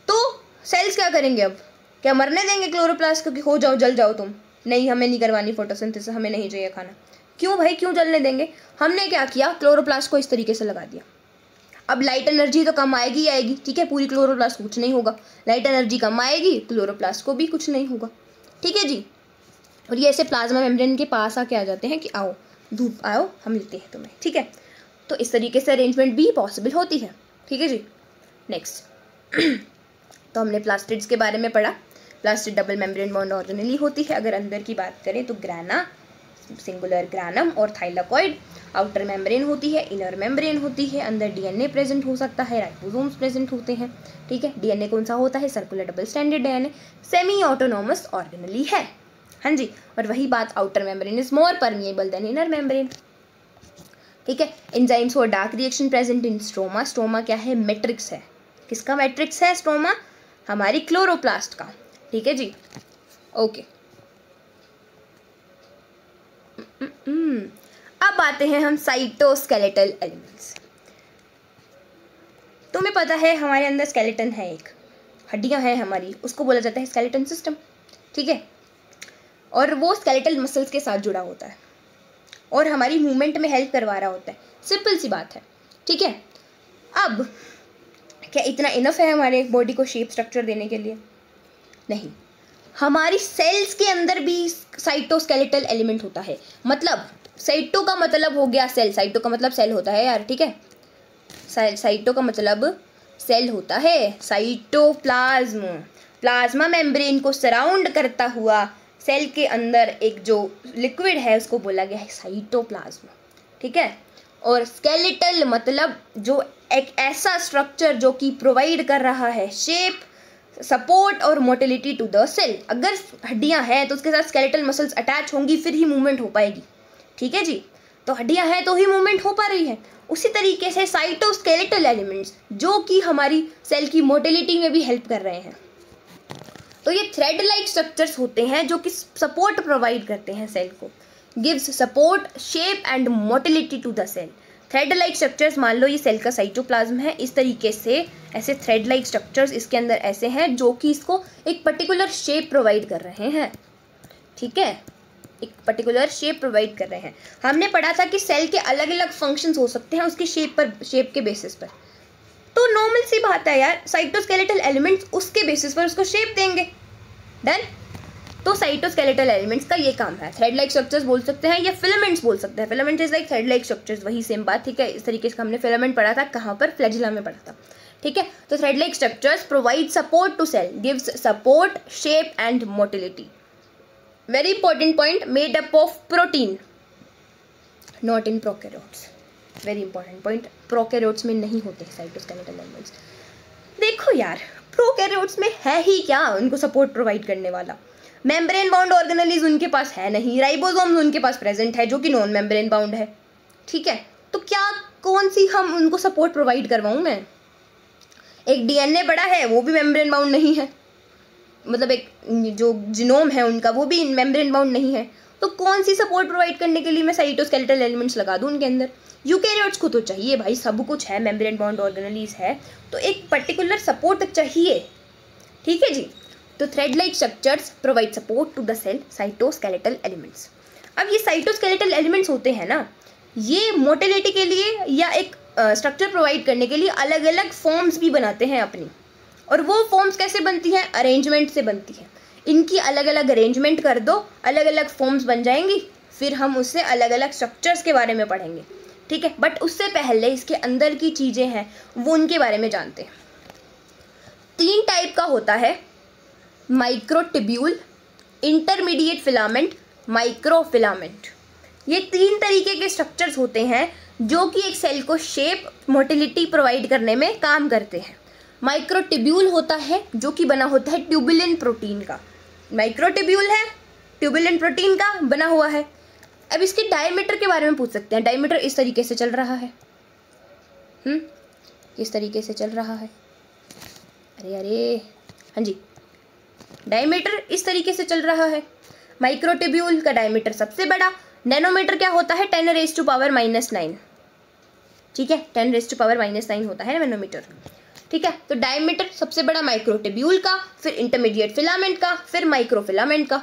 तो सेल्स क्या करेंगे अब? क्या मरने देंगे क्लोरोप्लास्ट को कि हो जाओ, जल जाओ तुम? नहीं, हमें नहीं करवानी फोटोसिंथेसिस, हमें नहीं चाहिए खाना। क्यों भाई, क्यों जलने देंगे? हमने क्या किया, क्लोरोप्लास्ट को इस तरीके से लगा दिया। अब लाइट एनर्जी तो कम आएगी आएगी, ठीक है, पूरी क्लोरोप्लास्ट को कुछ नहीं होगा, लाइट एनर्जी कम आएगी, क्लोरोप्लास्ट को भी कुछ नहीं होगा, ठीक है जी। और ये ऐसे प्लाज्मा मेम्ब्रेन के पास आके आ जाते हैं कि आओ धूप आओ, हम मिलते हैं तुम्हें, ठीक है। तो इस तरीके से अरेंजमेंट भी पॉसिबल होती है, ठीक है जी। नेक्स्ट तो हमने प्लास्टिड्स के बारे में पढ़ा। Plastid double membrane bound organelle होती है। अगर अंदर की बात करें तो ग्राना, सिंगुलर ग्रानम और थाइलाकॉइड। आउटर मेम्ब्रेन होती है, इनर मेम्ब्रेन होती है, अंदर डीएनए प्रेजेंट हो सकता है, राइबोसोम्स प्रेजेंट होते हैं, ठीक है। डीएनए कौन सा होता है? Circular double stranded DNA, semi autonomous organelle है। हाँ जी, और वही बात, outer membrane is more permeable than inner membrane, ठीक है। Enzymes for dark reaction present in stroma. Stroma क्या है? मैट्रिक्स है। किसका मैट्रिक्स है स्ट्रोमा? हमारी क्लोरोप्लास्ट का, ठीक है जी। ओके, अब आते हैं हम साइटोस्केलेटल एलिमेंट्स। तुम्हें पता है हमारे अंदर स्केलेटन है, एक हड्डियां हैं हमारी, उसको बोला जाता है स्केलेटन सिस्टम, ठीक है। और वो स्केलेटल मसल्स के साथ जुड़ा होता है और हमारी मूवमेंट में हेल्प करवा रहा होता है। सिंपल सी बात है, ठीक है। अब क्या इतना इनफ है हमारे बॉडी को शेप स्ट्रक्चर देने के लिए? नहीं, हमारी सेल्स के अंदर भी साइटोस्केलेटल एलिमेंट होता है। मतलब साइटो का मतलब हो गया सेल, साइटो का मतलब सेल होता है यार, ठीक है। साइटो का मतलब सेल होता है। साइटोप्लाज्म, प्लाज्मा मेम्ब्रेन को सराउंड करता हुआ सेल के अंदर एक जो लिक्विड है उसको बोला गया है साइटोप्लाज्म, ठीक है। और स्केलेटल मतलब जो एक ऐसा स्ट्रक्चर जो कि प्रोवाइड कर रहा है शेप, सपोर्ट और मोटिलिटी टू द सेल। अगर हड्डियां हैं तो उसके साथ स्केलेटल मसल्स अटैच होंगी, फिर ही मूवमेंट हो पाएगी, ठीक है जी। तो हड्डियां हैं तो ही मूवमेंट हो पा रही है। उसी तरीके से साइटोस्केलेटल एलिमेंट्स जो कि हमारी सेल की मोटिलिटी में भी हेल्प कर रहे हैं। तो ये थ्रेड लाइक स्ट्रक्चर्स होते हैं जो कि सपोर्ट प्रोवाइड करते हैं सेल को, gives support, shape and motility to the cell. Thread like structures, मान लो ये सेल का साइटोप्लाज्म है, इस तरीके से ऐसे थ्रेड लाइक स्ट्रक्चर्स इसके अंदर ऐसे हैं जो कि इसको एक पर्टिकुलर शेप प्रोवाइड कर रहे हैं, ठीक है। एक पर्टिकुलर शेप प्रोवाइड कर रहे हैं। हमने पढ़ा था कि सेल के अलग अलग फंक्शंस हो सकते हैं उसकी शेप के बेसिस पर। तो नॉर्मल सी बात है यार, साइटोस्केलेटल एलिमेंट्स उसके बेसिस पर उसको शेप देंगे। डन। तो साइटोस्केलेटल एलिमेंट्स का ये काम है। थ्रेड लाइक स्ट्रक्चर्स बोल सकते हैं या फिलामेंट्स बोल सकते हैं। Filament is like thread like structures, वही सेम बात, ठीक है। इस तरीके से हमने फिलामेंट पढ़ा था, कहाँ पर? फ्लैजिला में पढ़ा था, ठीक है। तो thread like structures provide support to cell, gives support, shape and motility. Very important point, made up of protein, not in prokaryotes. Very important point, prokaryotes में नहीं होते साइटोस्केलेटल एलिमेंट्स। देखो यार, प्रोकैरियोट्स में है ही क्या उनको सपोर्ट प्रोवाइड करने वाला? मेम्ब्रेन बाउंड ऑर्गेनेलीज उनके पास है नहीं, राइबोसोम्स उनके पास प्रेजेंट है जो कि नॉन मेम्ब्रेन बाउंड है, ठीक है। तो क्या कौन सी हम उनको सपोर्ट प्रोवाइड करवाऊँ मैं? एक डीएनए बड़ा है वो भी मेम्ब्रेन बाउंड नहीं है, मतलब एक जो जीनोम है उनका वो भी मेम्ब्रेन बाउंड नहीं है। तो कौन सी सपोर्ट प्रोवाइड करने के लिए मैं साइटोस्केलेटल एलिमेंट्स लगा दूँ उनके अंदर? यूकैरियोट्स को तो चाहिए भाई, सब कुछ है, मेम्ब्रेन बाउंड ऑर्गेनेलीज है, तो एक पर्टिकुलर सपोर्ट चाहिए, ठीक है जी। तो thread like structures provide support to the cell, cytoskeletal elements. अब ये साइटोस्केलेटल एलिमेंट्स होते हैं ना, ये मोटिलिटी के लिए या एक स्ट्रक्चर प्रोवाइड करने के लिए अलग अलग फॉर्म्स भी बनाते हैं अपनी। और वो फॉर्म्स कैसे बनती हैं? अरेंजमेंट से बनती है। इनकी अलग अलग अरेंजमेंट कर दो, अलग अलग फॉर्म्स बन जाएंगी, फिर हम उससे अलग अलग स्ट्रक्चर्स के बारे में पढ़ेंगे, ठीक है। बट उससे पहले इसके अंदर की चीज़ें हैं वो उनके बारे में जानते हैं। 3 टाइप का होता है, माइक्रोट्यूब्यूल, इंटरमीडिएट फिलामेंट, माइक्रोफिलामेंट। ये 3 तरीके के स्ट्रक्चर्स होते हैं जो कि एक सेल को शेप, मोटिलिटी प्रोवाइड करने में काम करते हैं। माइक्रोट्यूब्यूल होता है जो कि बना होता है ट्यूबुलिन प्रोटीन का। माइक्रोट्यूब्यूल है, ट्यूबुलिन प्रोटीन का बना हुआ है। अब इसके डायमीटर के बारे में पूछ सकते हैं। डायमीटर इस तरीके से चल रहा है, इस तरीके से चल रहा है, अरे हाँ जी, डायमीटर इस तरीके से चल रहा है। माइक्रोट्यूब्यूल का डायमीटर सबसे बड़ा। नैनोमीटर क्या होता है? 10⁻⁻⁹, ठीक है, 10⁻⁻⁹ होता है नैनोमीटर, ठीक है। तो डायमीटर सबसे बड़ा माइक्रोट्यूब्यूल का, फिर इंटरमीडिएट फिलामेंट का, फिर माइक्रोफिलामेंट का।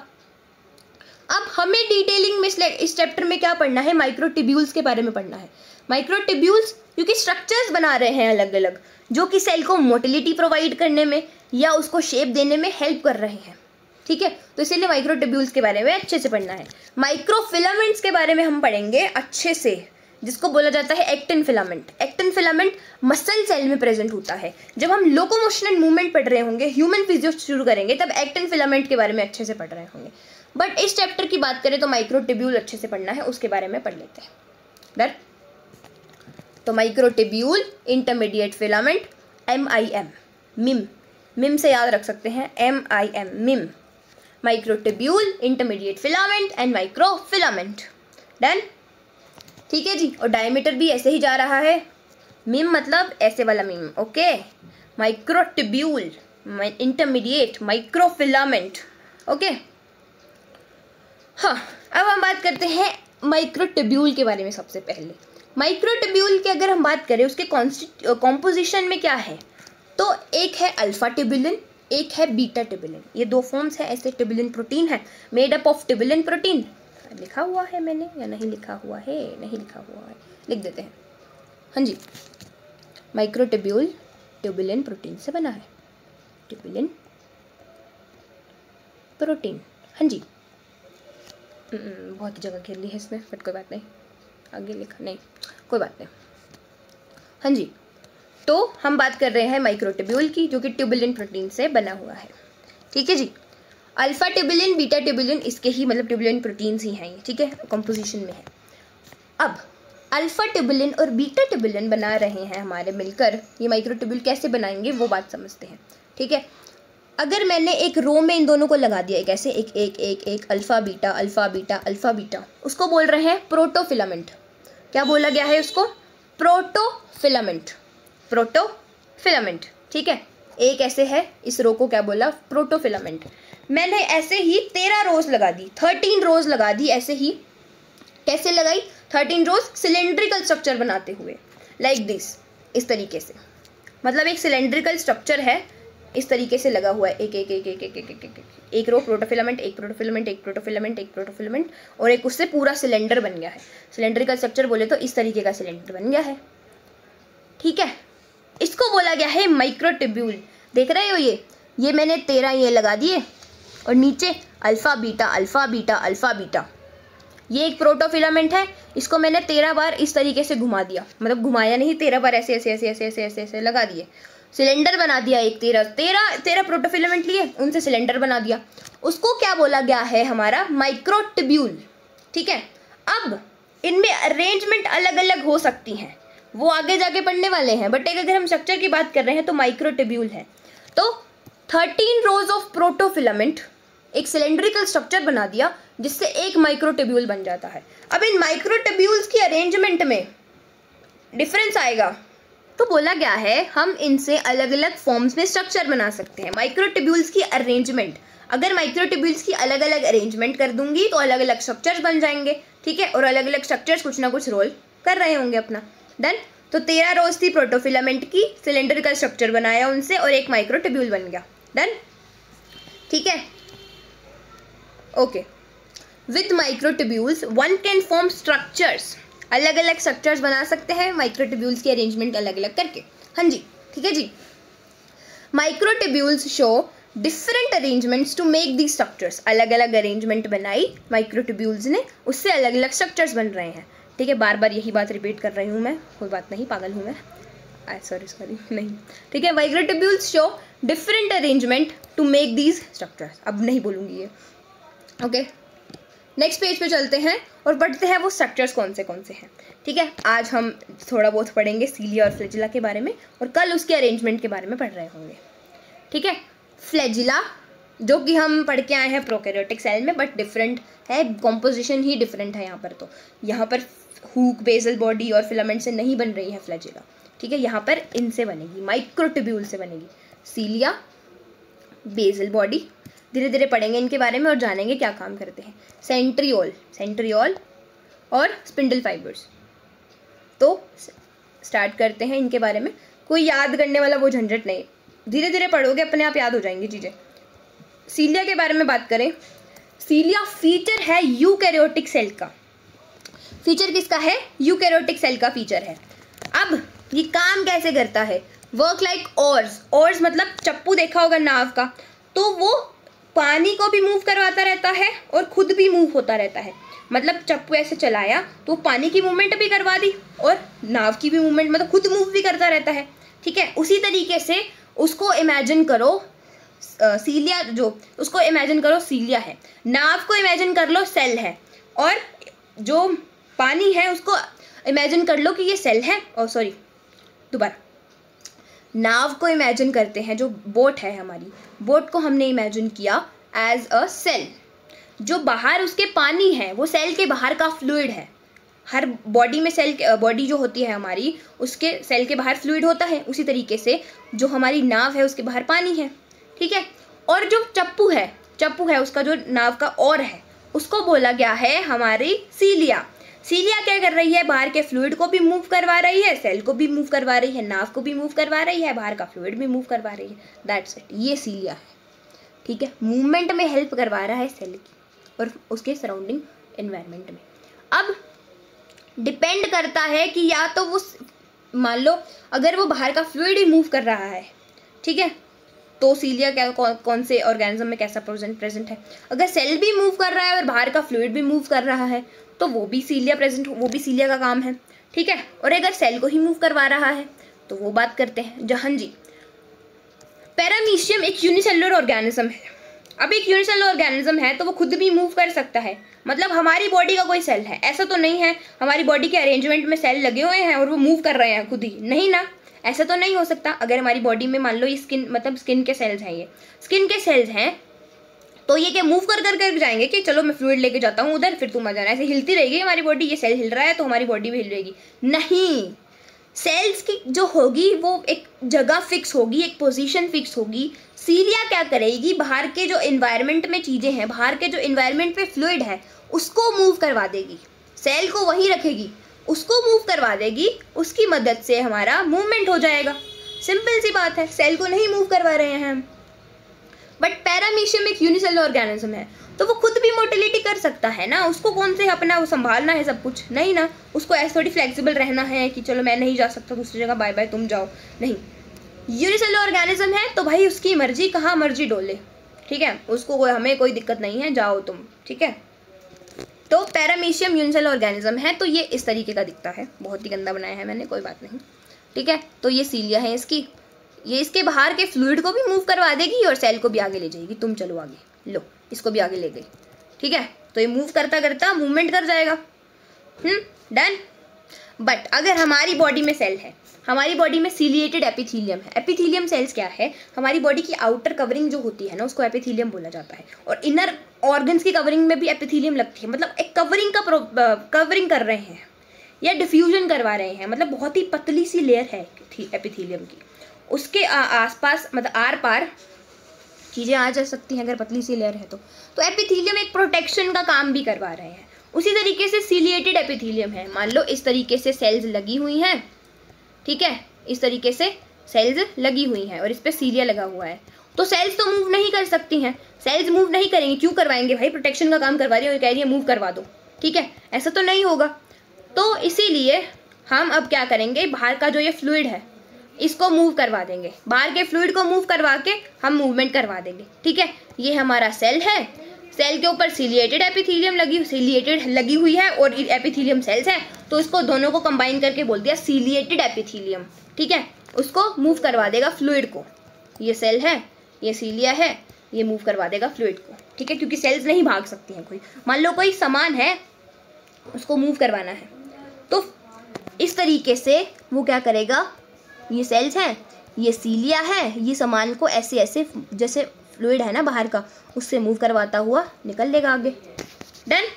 अब हमें डिटेलिंग में इस चैप्टर में क्या पढ़ना है? माइक्रोट्यूब्यूल्स के बारे में पढ़ना है। माइक्रोट्यूब्यूल्स क्योंकि स्ट्रक्चर्स बना रहे हैं अलग अलग जो कि सेल को मोटिलिटी प्रोवाइड करने में या उसको शेप देने में हेल्प कर रहे हैं, ठीक है। तो इसीलिए माइक्रोट्यूब्यूल्स के बारे में अच्छे से पढ़ना है। माइक्रोफिलामेंट्स के बारे में हम पढ़ेंगे अच्छे से, जिसको बोला जाता है actin filament. Actin filament muscle cell में प्रेजेंट होता है। जब हम लोकोमोशन एंड मूवमेंट पढ़ रहे होंगे, ह्यूमन फिजियो शुरू करेंगे, तब एक्टिन फिलामेंट के बारे में अच्छे से पढ़ रहे होंगे। बट इस चैप्टर की बात करें तो माइक्रोट्यूब्यूल अच्छे से पढ़ना है, उसके बारे में पढ़ लेते हैं। डर तो microtubule, intermediate filament, MIM, meme से याद रख सकते हैं, MIM, meme, microtubule, intermediate filament and microfilament. Done, ठीक है जी। और डायमीटर भी ऐसे ही जा रहा है, मिम मतलब ऐसे वाला meme, okay. Microtubule, intermediate, microfilament, okay. हाँ, अब हम बात करते हैं माइक्रोट्यूब्यूल के बारे में। सबसे पहले माइक्रोट्यूब्यूल की अगर हम बात करें उसके कॉम्पोजिशन में क्या है, तो एक है अल्फा ट्यूबुलिन, एक है बीटा ट्यूबुलिन। ये 2 फॉर्म्स है, ऐसे ट्यूबुलिन प्रोटीन है, made up of tubulin protein. लिखा हुआ है मैंने या नहीं लिखा हुआ है? नहीं लिखा हुआ है, लिख देते हैं। हाँ जी, माइक्रोट्यूब्यूल ट्यूबुलिन प्रोटीन से बना है, ट्यूबुलिन प्रोटीन। हाँ जी, बहुत जगह घेर ली है इसमें, बट कोई बात नहीं, आगे लिखा नहीं, कोई बात नहीं। हाँ जी, तो हम बात कर रहे हैं माइक्रोट्यूब्यूल की, जो कि ट्यूबुलिन प्रोटीन से बना हुआ है। ठीक है जी, अल्फा ट्यूबुलिन, बीटा ट्यूबुलिन, इसके ही मतलब ट्यूबुलिन प्रोटीन्स ही हैं ये, ठीक है, कंपोजिशन में है। अब अल्फा ट्यूबुलिन और बीटा ट्यूबुलिन बना रहे हैं हमारे मिलकर, ये माइक्रोट्यूब्यूल कैसे बनाएंगे वो बात समझते हैं। ठीक है, अगर मैंने एक रो में इन दोनों को लगा दिया, एक ऐसे एक एक एक एक alpha beta alpha beta alpha beta, उसको बोल रहे हैं प्रोटोफिलामेंट। क्या बोला गया है उसको? Protofilament, protofilament. ठीक है, एक ऐसे है, इस रो को क्या बोला? प्रोटोफिलामेंट। मैंने ऐसे ही 13 रोज लगा दी, 13 रोज लगा दी, ऐसे ही कैसे लगाई? 13 रोज सिलेंड्रिकल स्ट्रक्चर बनाते हुए, लाइक दिस, इस तरीके से, मतलब एक सिलेंड्रिकल स्ट्रक्चर है, इस तरीके से लगा हुआ है, एक एक एक एक एक एक एक एक रो प्रोटोफिलामेंट, एक प्रोटोफिलामेंट, एक प्रोटोफिलामेंट, एक प्रोटोफिलामेंट, और एक उससे पूरा सिलेंडर बन गया है। सिलेंड्रिकल स्ट्रक्चर बोले तो इस तरीके का सिलेंडर बन गया है। ठीक है, इसको बोला गया है माइक्रोट्यूब्यूल। देख रहे हो ये मैंने 13 ये लगा दिए, और नीचे alpha beta alpha beta alpha beta, ये एक प्रोटोफिलामेंट है, इसको मैंने 13 बार इस तरीके से घुमा दिया, मतलब घुमाया नहीं, 13 बार ऐसे ऐसे ऐसे ऐसे ऐसे ऐसे ऐसे लगा दिए, सिलेंडर बना दिया एक। 13 प्रोटोफिलामेंट लिए, उनसे सिलेंडर बना दिया, उसको क्या बोला गया है? हमारा माइक्रोट्यूब्यूल। ठीक है, अब इनमें अरेंजमेंट अलग अलग हो सकती हैं, वो आगे जाके पढ़ने वाले हैं, बट एक अगर हम स्ट्रक्चर की बात कर रहे हैं तो माइक्रोट्यूब्यूल है। तो 13 रोज ऑफ प्रोटोफिलामेंट एक सिलेंड्रिकल स्ट्रक्चर बना दिया, जिससे एक माइक्रोट्यूब्यूल बन जाता है। अब इन माइक्रोट्यूब्यूल्स की अरेंजमेंट में डिफरेंस आएगा, तो बोला गया है हम इनसे अलग अलग फॉर्म्स में स्ट्रक्चर बना सकते हैं। माइक्रोट्यूब्यूल्स की अरेंजमेंट, अगर माइक्रोट्यूब्यूल्स की अलग अलग अरेंजमेंट कर दूंगी तो अलग अलग स्ट्रक्चर्स बन जाएंगे। ठीक है, और अलग अलग स्ट्रक्चर्स कुछ ना कुछ रोल कर रहे होंगे अपना। देन तो 13 रोज थी प्रोटोफिलामेंट की, सिलेंडर का स्ट्रक्चर बनाया उनसे, और एक माइक्रोट्यूब्यूल बन गया। डन, ठीक है, okay. With microtubules one can form structures, अलग अलग स्ट्रक्चर्स बना सकते हैं माइक्रोट्यूब्यूल्स की अरेंजमेंट अलग अलग करके। हाँ जी, ठीक है जी। Microtubules show different arrangements to make the structures, अलग अलग अरेंजमेंट बनाई माइक्रोट्यूब्यूल्स ने, उससे अलग अलग स्ट्रक्चर्स बन रहे हैं। ठीक है, बार बार यही बात रिपीट कर रही हूँ मैं, कोई बात नहीं, पागल हूँ मैं, सॉरी नहीं। ठीक है, microtubules show different arrangement to make these structures, अब नहीं बोलूँगी ये। ओके, नेक्स्ट पेज पे चलते हैं और पढ़ते हैं वो स्ट्रक्चर्स कौन से हैं। ठीक है, आज हम थोड़ा बहुत पढ़ेंगे सीलिया और फ्लैजिला के बारे में, और कल उसके अरेंजमेंट के बारे में पढ़ रहे होंगे। ठीक है, फ्लैजिला जो कि हम पढ़ के आए हैं प्रोकैरियोटिक सेल में, बट डिफरेंट है, कॉम्पोजिशन ही डिफरेंट है यहाँ पर। तो यहाँ पर हुक, बेसल बॉडी और फिलामेंट से नहीं बन रही है फ्लैजिला। ठीक है, यहाँ पर इनसे बनेगी, माइक्रोट्यूब्यूल से बनेगी। सीलिया, बेसल बॉडी, धीरे धीरे पढ़ेंगे इनके बारे में और जानेंगे क्या काम करते हैं। सेंट्रियोल और स्पिंडल फाइबर्स। तो स्टार्ट करते हैं इनके बारे में, कोई याद करने वाला वो झंझट नहीं, धीरे धीरे पढ़ोगे अपने आप याद हो जाएंगी चीज़ें। सीलिया के बारे में बात करें, सीलिया फीचर है यूकैरियोटिक सेल का। फीचर किसका है? यूकैरियोटिक सेल का फीचर है। अब ये काम कैसे करता है? वर्क लाइक ओर्स मतलब चप्पू देखा होगा नाव का, तो वो पानी को भी मूव करवाता रहता है और खुद भी मूव होता रहता है। मतलब चप्पू ऐसे चलाया तो पानी की मूवमेंट भी करवा दी और नाव की भी मूवमेंट, मतलब खुद मूव भी करता रहता है। ठीक है, उसी तरीके से उसको इमेजिन करो, सीलिया जो, उसको इमेजिन करो सीलिया है, नाव को इमेजिन कर लो सेल है, और जो पानी है उसको इमेजिन कर लो कि ये सेल है। और सॉरी, दोबारा, नाव को इमेजिन करते हैं, जो बोट है हमारी, बोट को हमने इमेजिन किया एज अ सेल। जो बाहर उसके पानी है वो सेल के बाहर का फ्लूइड है। हर बॉडी में बॉडी जो होती है हमारी, उसके सेल के बाहर फ्लूइड होता है। उसी तरीके से जो हमारी नाव है उसके बाहर पानी है। ठीक है, और जो चप्पू है उसका जो नाव का और है, उसको बोला गया है हमारी सीलिया। सीलिया क्या कर रही है? बाहर के फ्लूइड को भी मूव करवा रही है, सेल को भी मूव करवा रही है, नाव को भी मूव करवा रही है, बाहर का फ्लूइड भी मूव करवा रही है। दैट्स इट, ये सीलिया है। ठीक है, मूवमेंट में हेल्प करवा रहा है सेल की और उसके सराउंडिंग एनवायरनमेंट में। अब डिपेंड करता है कि या तो वो मान लो अगर वो बाहर का फ्लूइड ही मूव कर रहा है, ठीक है, तो सीलिया क्या कौन से ऑर्गेनिज्म में कैसा प्रेजेंट है। अगर सेल भी मूव कर रहा है और बाहर का फ्लूइड भी मूव कर रहा है तो वो भी सीलिया प्रेजेंट, वो भी सीलिया का काम है, ठीक है। और अगर सेल को ही मूव करवा रहा है तो वो बात करते हैं जहां जी पैरामीशियम एक यूनिसेलुलर ऑर्गेनिज्म है। अब एक यूनिसेलुलर ऑर्गेनिज्म है तो वो खुद भी मूव कर सकता है, मतलब हमारी बॉडी का कोई सेल है, ऐसा तो नहीं है हमारी बॉडी के अरेंजमेंट में सेल लगे हुए हैं और वो मूव कर रहे हैं खुद ही, नहीं ना, ऐसा तो नहीं हो सकता। अगर हमारी बॉडी में मान लो ये स्किन, मतलब स्किन के सेल्स हैं, ये स्किन के सेल्स हैं, तो ये क्या मूव कर जाएंगे कि चलो मैं फ्लूइड लेके जाता हूँ उधर, फिर तुम आ जाना, ऐसे हिलती रहेगी हमारी बॉडी, ये सेल हिल रहा है तो हमारी बॉडी भी हिल रहेगी, नहीं। सेल्स की जो होगी वो एक जगह फिक्स होगी, एक पोजीशन फिक्स होगी। सीलिया क्या करेगी, बाहर के जो एनवायरनमेंट में चीज़ें हैं, बाहर के जो एनवायरनमेंट में फ्लूइड है उसको मूव करवा देगी, सेल को वहीं रखेगी, उसको मूव करवा देगी, उसकी मदद से हमारा मूवमेंट हो जाएगा। सिंपल सी बात है, सेल को नहीं मूव करवा रहे हैं हम। बट पैरामीशियम एक यूनिसेलुलर ऑर्गेनिज्म है तो वो खुद भी मोटिलिटी कर सकता है ना, उसको कौन से अपना वो संभालना है सब कुछ, नहीं ना, उसको ऐसे थोड़ी फ्लेक्सिबल रहना है कि चलो मैं नहीं जा सकता दूसरी जगह, बाय बाय तुम जाओ, नहीं। यूनिसेलुलर ऑर्गेनिज्म है तो भाई उसकी मर्जी, कहाँ मर्जी डोले, ठीक है, उसको हमें कोई दिक्कत नहीं है, जाओ तुम, ठीक है। तो पैरामीशियम यूनिसेलुलर ऑर्गेनिज्म है तो ये इस तरीके का दिखता है, बहुत ही गंदा बनाया है मैंने, कोई बात नहीं, ठीक है। तो ये सीलिया है इसकी, ये इसके बाहर के फ्लूइड को भी मूव करवा देगी और सेल को भी आगे ले जाएगी, तुम चलो आगे, लो इसको भी आगे ले गई, ठीक है। तो ये मूव करता करता मूवमेंट कर जाएगा, डन। बट अगर हमारी बॉडी में सेल है, हमारी बॉडी में सीलिएटेड एपिथीलियम है। एपिथीलियम सेल्स क्या है, हमारी बॉडी की आउटर कवरिंग जो होती है ना उसको एपिथीलियम बोला जाता है, और इनर ऑर्गन्स की कवरिंग में भी एपिथीलियम लगती है, मतलब एक कवरिंग कर रहे हैं या डिफ्यूजन करवा रहे हैं, मतलब बहुत ही पतली सी लेयर है एपिथीलियम की, उसके आसपास मतलब आर पार चीज़ें आ जा सकती हैं अगर पतली सी लेयर है तो एपिथीलियम एक प्रोटेक्शन का काम भी करवा रहे हैं। उसी तरीके से सीलिएटेड एपिथीलियम है, मान लो इस तरीके से सेल्स लगी हुई हैं, ठीक है, इस तरीके से सेल्स लगी हुई हैं और इस पर सीलिया लगा हुआ है, तो सेल्स तो मूव नहीं कर सकती हैं, सेल्स मूव नहीं करेंगे, क्यों करवाएंगे भाई, प्रोटेक्शन का काम करवा रही है और कह रही है मूव करवा दो, ठीक है, ऐसा तो नहीं होगा। तो इसीलिए हम अब क्या करेंगे, बाहर का जो ये फ्लूइड है इसको मूव करवा देंगे, बाहर के फ्लूइड को मूव करवा के हम मूवमेंट करवा देंगे, ठीक है। ये हमारा सेल है, सेल के ऊपर सीलिएटेड एपिथीलियम लगी हुई है और एपिथीलियम सेल्स है, तो इसको दोनों को कंबाइन करके बोल दिया सीलिएटेड एपिथीलियम, ठीक है। उसको मूव करवा देगा फ्लूइड को, ये सेल है, ये सीलिया है, ये मूव करवा देगा फ्लूइड को, ठीक है, क्योंकि सेल्स नहीं भाग सकती हैं। कोई मान लो कोई सामान है उसको मूव करवाना है तो इस तरीके से वो क्या करेगा, ये सेल्स हैं, ये सीलिया है, ये सामान को ऐसे ऐसे जैसे फ्लूइड है ना बाहर का उससे मूव करवाता हुआ निकल लेगा आगे, डन।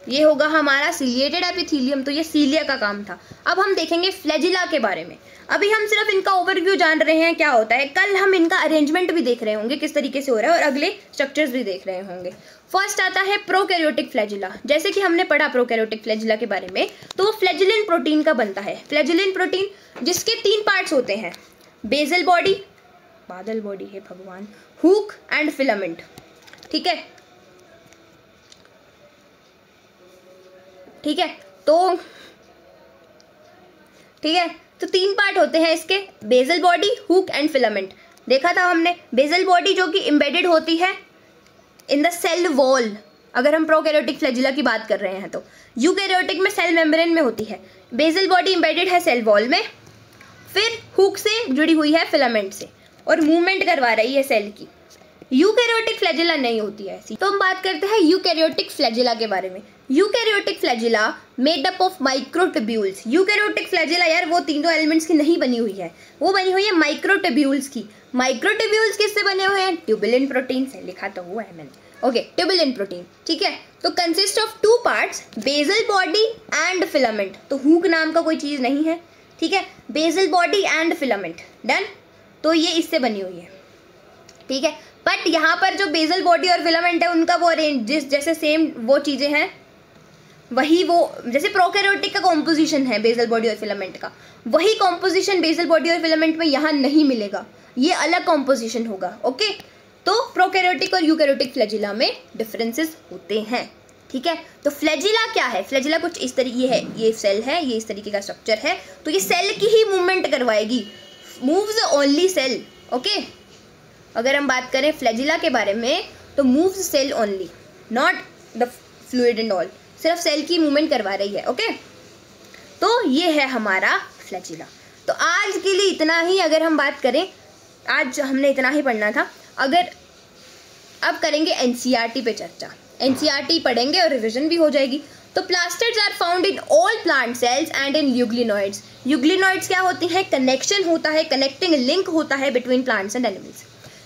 ये होगा हमारा सीलिएटेड एपिथीलियम, तो ये सीलिया का काम था। अब हम देखेंगे फ्लैजिला के बारे में, अभी हम सिर्फ इनका ओवरव्यू जान रहे हैं क्या होता है, कल हम इनका अरेंजमेंट भी देख रहे होंगे किस तरीके से हो रहा है और अगले स्ट्रक्चर्स भी देख रहे होंगे। फर्स्ट आता है प्रोकैरियोटिक फ्लैजिला, जैसे कि हमने पढ़ा प्रोकैरियोटिक फ्लैजिला के बारे में, तो वो फ्लैजिलिन प्रोटीन का बनता है, फ्लैजिलिन प्रोटीन जिसके 3 पार्ट्स होते हैं, बेसल बॉडी, बादल बॉडी है भगवान, हुक एंड फिलामेंट, ठीक है, ठीक है, तो ठीक है, तो 3 पार्ट होते हैं इसके, basal body, hook and filament. देखा था हमने, बेसल बॉडी जो कि एम्बेडेड होती है इन द सेल वॉल, अगर हम प्रोकैरियोटिक फ्लैजिला की बात कर रहे हैं तो यूकैरियोटिक में सेल मेम्ब्रेन में होती है, बेसल बॉडी एम्बेडेड है सेल वॉल में, फिर हुक से जुड़ी हुई है फिलामेंट से और मूवमेंट करवा रही है सेल की। यूकैरियोटिक फ्लैजिला नहीं होती है ऐसी। तो हम बात करते हैं यूकैरियोटिक फ्लैजिला के बारे में। Eukaryotic flagella made up of microtubules. Eukaryotic flagella यार वो तीनों एलिमेंट्स की नहीं बनी हुई है, वो बनी हुई है माइक्रोट्यूब्यूल्स की। माइक्रोट्यूब्यूल्स किससे बने हुए हैं, ट्यूबुलिन प्रोटीन से, लिखा तो हुआ है मैंने, ओके, ट्यूबुलिन प्रोटीन, ठीक है। तो consist of 2 parts, basal body and filament, तो हुक नाम का कोई चीज़ नहीं है, ठीक है, basal body and filament, done. तो ये इससे बनी हुई है, ठीक है। बट यहाँ पर जो बेसल बॉडी और फिलामेंट है उनका वो अरेंज जैसे सेम वो चीज़ें हैं, वही वो जैसे प्रोकैरियोटिक का कॉम्पोजिशन है बेसल बॉडी और फिलामेंट का, वही कॉम्पोजिशन बेसल बॉडी और फिलामेंट में यहाँ नहीं मिलेगा, ये अलग कॉम्पोजिशन होगा, ओके। तो प्रोकैरियोटिक और यूकैरियोटिक फ्लैजिला में डिफरेंसेस होते हैं, ठीक है। तो फ्लैजिला क्या है? फ्लैजिला कुछ इस तरीके है, ये सेल है, ये इस तरीके का स्ट्रक्चर है, तो ये सेल की ही मूवमेंट करवाएगी, मूव्स ओनली सेल। ओके, अगर हम बात करें फ्लैजिला के बारे में तो moves cell only, not the fluid and all, सिर्फ सेल की मूवमेंट करवा रही है। ओके, तो ये है हमारा फ्लैजिला। तो आज के लिए इतना ही। अगर हम बात करें, आज हमने इतना ही पढ़ना था। अगर अब करेंगे एनसीईआरटी पे चर्चा, एनसीईआरटी पढ़ेंगे और रिवीजन भी हो जाएगी। तो plastids are found in all plant cells and in euglenoids. Euglenoids क्या होती हैं? कनेक्शन होता है, कनेक्टिंग लिंक होता है between plants and animals.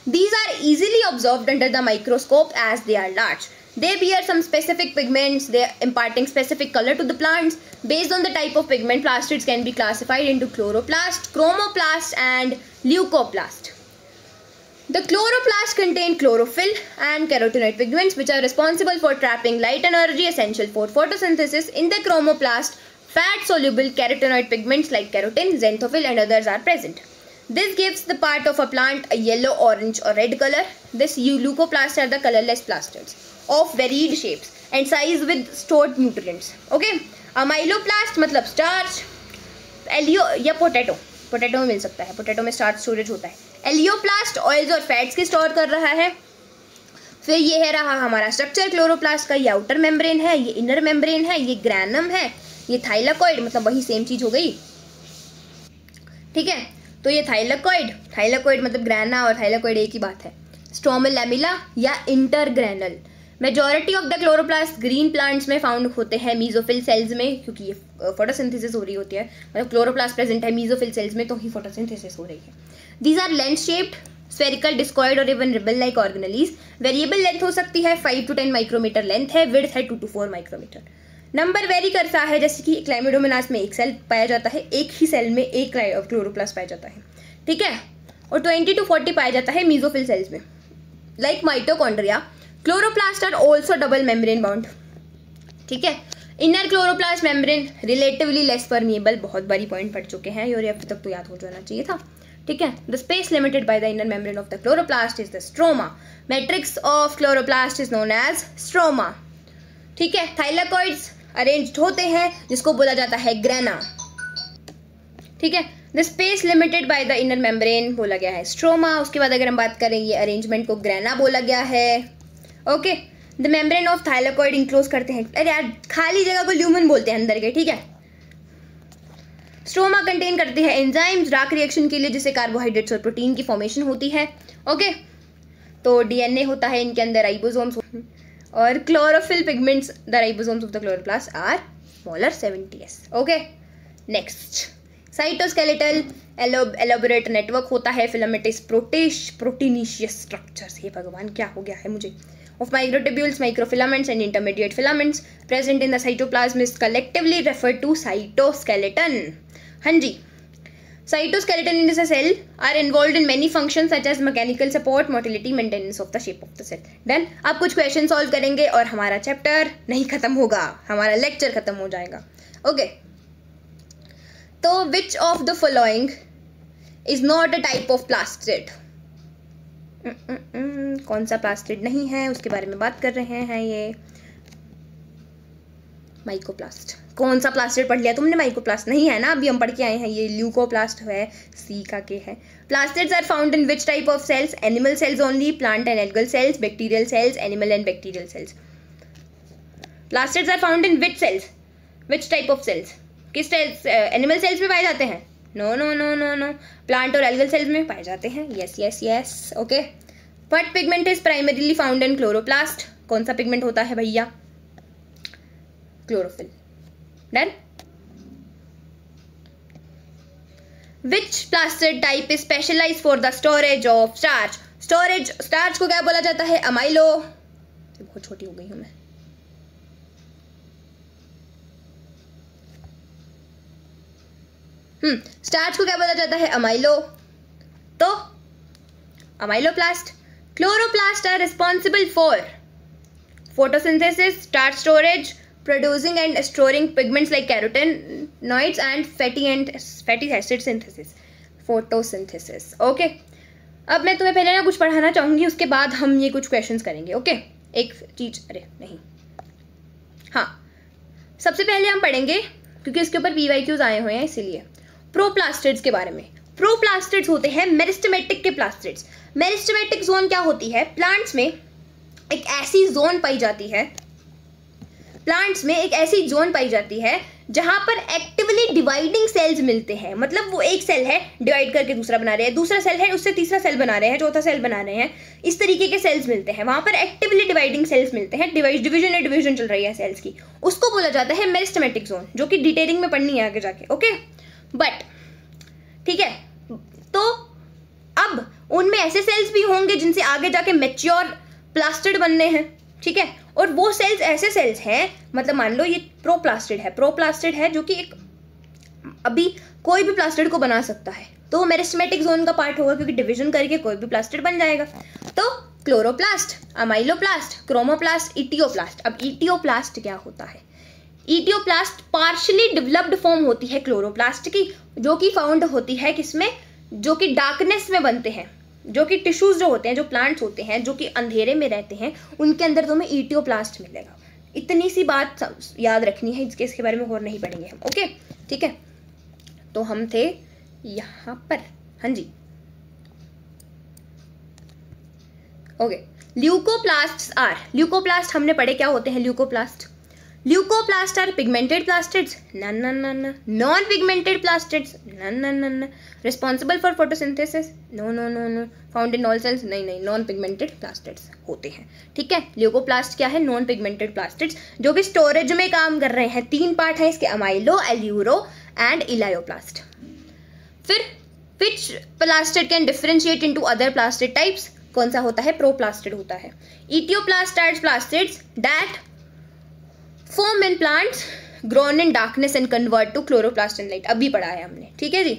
These are easily observed under the microscope as they are large. They bear some specific pigments, they are imparting specific color to the plants. Based on the type of pigment, plastids can be classified into chloroplast, chromoplast and leucoplast. The chloroplast contain chlorophyll and carotenoid pigments which are responsible for trapping light energy essential for photosynthesis. In the chromoplast, fat-soluble carotenoid pigments like keratin, xanthophyll and others are present. This gives the part of a plant a yellow, orange or red color. This leucoplasts are the colorless plastids of varied shapes and size with stored nutrients. Okay, amyloplast मतलब starch, एलियो या potato में मिल सकता है, potato में starch storage होता है। Elaioplast oils और fats की स्टोर कर रहा है। फिर ये है रहा हमारा स्ट्रक्चर क्लोरोप्लास्ट का, ये आउटर मेम्ब्रेन है, ये इनर मेम्ब्रेन है, ये ग्रैनम है, ये थाइलाकॉइड, मतलब वही सेम चीज हो गई। ठीक है, तो ये थाइलाकॉइड मतलब ग्रैना और थाइलाकॉइड एक ही बात है। स्ट्रोमल लैमिला या intergranal. Majority of the chloroplast green plants में फाउंड होते हैं मीजोफिल सेल्स में, क्योंकि ये फोटोसिंथेसिस हो रही होती है, मतलब क्लोरोप्लास्ट प्रेजेंट है मीजोफिल सेल्स में तो ही फोटोसिंथेसिस हो रही है। These are lens shaped, spherical, discoid और even ribbon like organelles. Variable length हो सकती है, 5 to 10 माइक्रोमीटर लेंथ है, विड्थ है 2 to 4 माइक्रोमीटर। नंबर वेरी करता है, जैसे कि क्लाइमिडोमोनास में एक सेल पाया जाता है, एक ही सेल में एक क्लोरोप्लास्ट पाया जाता है, ठीक है, और 20 to 40 पाया जाता है मीजोफिल सेल्स में। Like mitochondria, chloroplast are also double membrane bound. ठीक है, inner chloroplast membrane relatively less permeable, बहुत बारी पॉइंट पढ़ चुके हैं और अब तक तो याद हो जाना चाहिए था। ठीक है, the space limited by the inner membrane of the chloroplast is the stroma. Matrix of chloroplast is known as stroma. ठीक है, थाइलाकॉइड्स अरेंज्ड होते हैं जिसको बोला जाता है ग्रेना। ठीक है, the space limited by the inner membrane बोला गया है स्ट्रोमा। उसके बाद अगर हम बात करें ये अरेंजमेंट को ग्रेना बोला गया है। Okay, the membrane of thylakoid enclose करते हैं, अरे यार खाली जगह को ल्यूमन बोलते हैं अंदर के। ठीक है, स्ट्रोमा कंटेन करते हैं एंजाइम्स डार्क रिएक्शन के लिए, जिससे कार्बोहाइड्रेट्स और प्रोटीन की फॉर्मेशन होती है। ओके, तो डीएनए होता है इनके अंदर, राइबोसोम्स और chlorophyll pigments. The ribosomes of the chloroplast are smaller 70s। Okay, next cytoskeletal elaborate network होता है, फिलामेंटस प्रोटीनिशियस स्ट्रक्चर्स, हे भगवान क्या हो गया है मुझे, of microtubules, microfilaments and intermediate filaments present in the cytoplasm is collectively referred to cytoskeleton. हाँ जी, cytoskeleton in a cell are involved in many functions such as mechanical support, motility, maintenance of the shape of the cell. Then आप कुछ question solve करेंगे और हमारा chapter नहीं खत्म होगा, हमारा लेक्चर खत्म हो जाएगा। ओके, तो which of the following is not a type of plastid? कौन सा प्लास्टिड नहीं है उसके बारे में बात कर रहे हैं। ये माइकोप्लास्ट, कौन सा प्लास्टिड पढ़ लिया तुमने? माइकोप्लास्ट नहीं है ना, अभी हम पढ़ के आए हैं, ये ल्यूकोप्लास्ट है, सी का के है। Plastids are found in which type of cells? Animal cells only, plant and algal cells, bacterial cells, animal and bacterial cells. Plastids are found in which cells? Which type of cells? किस cells? Animal cells में पाए जाते हैं? No no no no no, plant और algal cells में पाए जाते हैं। Yes yes yes. Okay, what pigment is primarily found in chloroplast? कौन सा पिगमेंट होता है भैया? Chlorophyll. Done. Which plastid type is specialize for the storage of starch? Storage starch को क्या बोला जाता है? अमाइलो। बहुत छोटी हो गई हूं मैं। स्टार्च को क्या बोला जाता है? अमाइलो। तो amyloplast. Chloroplast are responsible for photosynthesis, starch storage, producing and storing pigments like carotenoids and fatty acid synthesis, photosynthesis. Okay, अब मैं तुम्हें पहले ना कुछ पढ़ाना चाहूंगी, उसके बाद हम ये कुछ क्वेश्चंस करेंगे। ओके, एक चीज, अरे नहीं, हाँ, सबसे पहले हम पढ़ेंगे, क्योंकि इसके ऊपर PYQs आए हुए हैं इसीलिए, प्रोप्लास्टिड्स के बारे में। प्रोप्लास्टिड्स होते हैं मेरिस्टेमेटिक के प्लास्टिड्स। मेरिस्टेमेटिक जोन क्या होती है? प्लांट्स में एक ऐसी जोन पाई जाती है, प्लांट्स में एक ऐसी जोन पाई जाती है जहां पर एक्टिवली डिवाइडिंग सेल्स मिलते हैं। मतलब वो एक सेल है, डिवाइड करके दूसरा बना रहे हैं, दूसरा सेल है, उससे तीसरा सेल बना रहे हैं, चौथा सेल बना रहे हैं, इस तरीके के सेल्स मिलते हैं, वहां पर एक्टिवली डिवाइडिंग सेल्स मिलते हैं, डिवीजन चल रही है सेल्स की, उसको बोला जाता है मेरिस्टेमेटिक जोन, जो कि डिटेलिंग में पढ़नी है आगे जाके। ओके, बट ठीक है, तो अब उनमें ऐसे सेल्स भी होंगे जिनसे आगे जाके मैच्योर प्लास्टिड बनने हैं, ठीक है, और वो सेल्स ऐसे सेल्स हैं, मतलब मान लो ये प्रोप्लास्टिड है जो कि एक अभी कोई भी प्लास्टिड को बना सकता है, तो वो मेरिस्टेमेटिक जोन का पार्ट होगा, क्योंकि डिवीजन करके कोई भी प्लास्टिड बन जाएगा। तो क्लोरोप्लास्ट, अमाइलोप्लास्ट, क्रोमोप्लास्ट, इटियोप्लास्ट। अब इटियोप्लास्ट क्या होता है? इटियोप्लास्ट पार्शियली डेवलप्ड फॉर्म होती है क्लोरोप्लास्ट की, जो कि फाउंड होती है किसमें? जो कि डार्कनेस में बनते हैं, जो कि टिश्यूज जो होते हैं, जो प्लांट्स होते हैं, जो कि अंधेरे में रहते हैं, उनके अंदर तुम्हें इटियोप्लास्ट मिलेगा। इतनी सी बात याद रखनी है, इसके बारे में और नहीं पढ़ेंगे हम। ओके, ठीक है, तो हम थे यहाँ पर। हाँ जी, ओके। ल्यूकोप्लास्ट हमने पढ़े क्या होते हैं leucoplast. Leucoplast are pigmented plastids, non pigmented plastids, responsible for photosynthesis, no, found in all cells, नहीं, नॉन पिगमेंटेड प्लास्टिड्स होते हैं, ठीक है। ल्यूकोप्लास्ट क्या है? नॉन पिगमेंटेड प्लास्टिड्स, जो कि स्टोरेज में काम कर रहे हैं। 3 पार्ट है इसके, अमाइलो, एल्यूरो एंड इलायोप्लास्ट। फिर which plastid can differentiate into other plastid types? कौन सा होता है? प्रोप्लास्टिड होता है। Etioplast are plastids that form in plants grown in darkness and convert to chloroplast in light. अभी पढ़ा है हमने, ठीक है जी।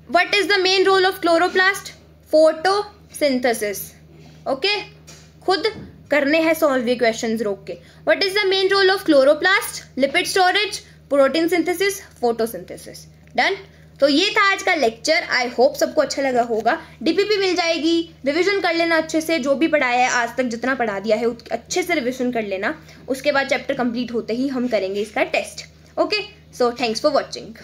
What is the main role of chloroplast? Photosynthesis. Okay, खुद करने हैं सॉल्व ये क्वेश्चंस रोक के। What is the main role of chloroplast? Lipid storage, protein synthesis, photosynthesis. Done. तो ये था आज का लेक्चर। आई होप सबको अच्छा लगा होगा। DPP मिल जाएगी, रिवीजन कर लेना अच्छे से, जो भी पढ़ाया है आज तक, जितना पढ़ा दिया है अच्छे से रिवीजन कर लेना। उसके बाद चैप्टर कंप्लीट होते ही हम करेंगे इसका test. Okay, so thanks for watching.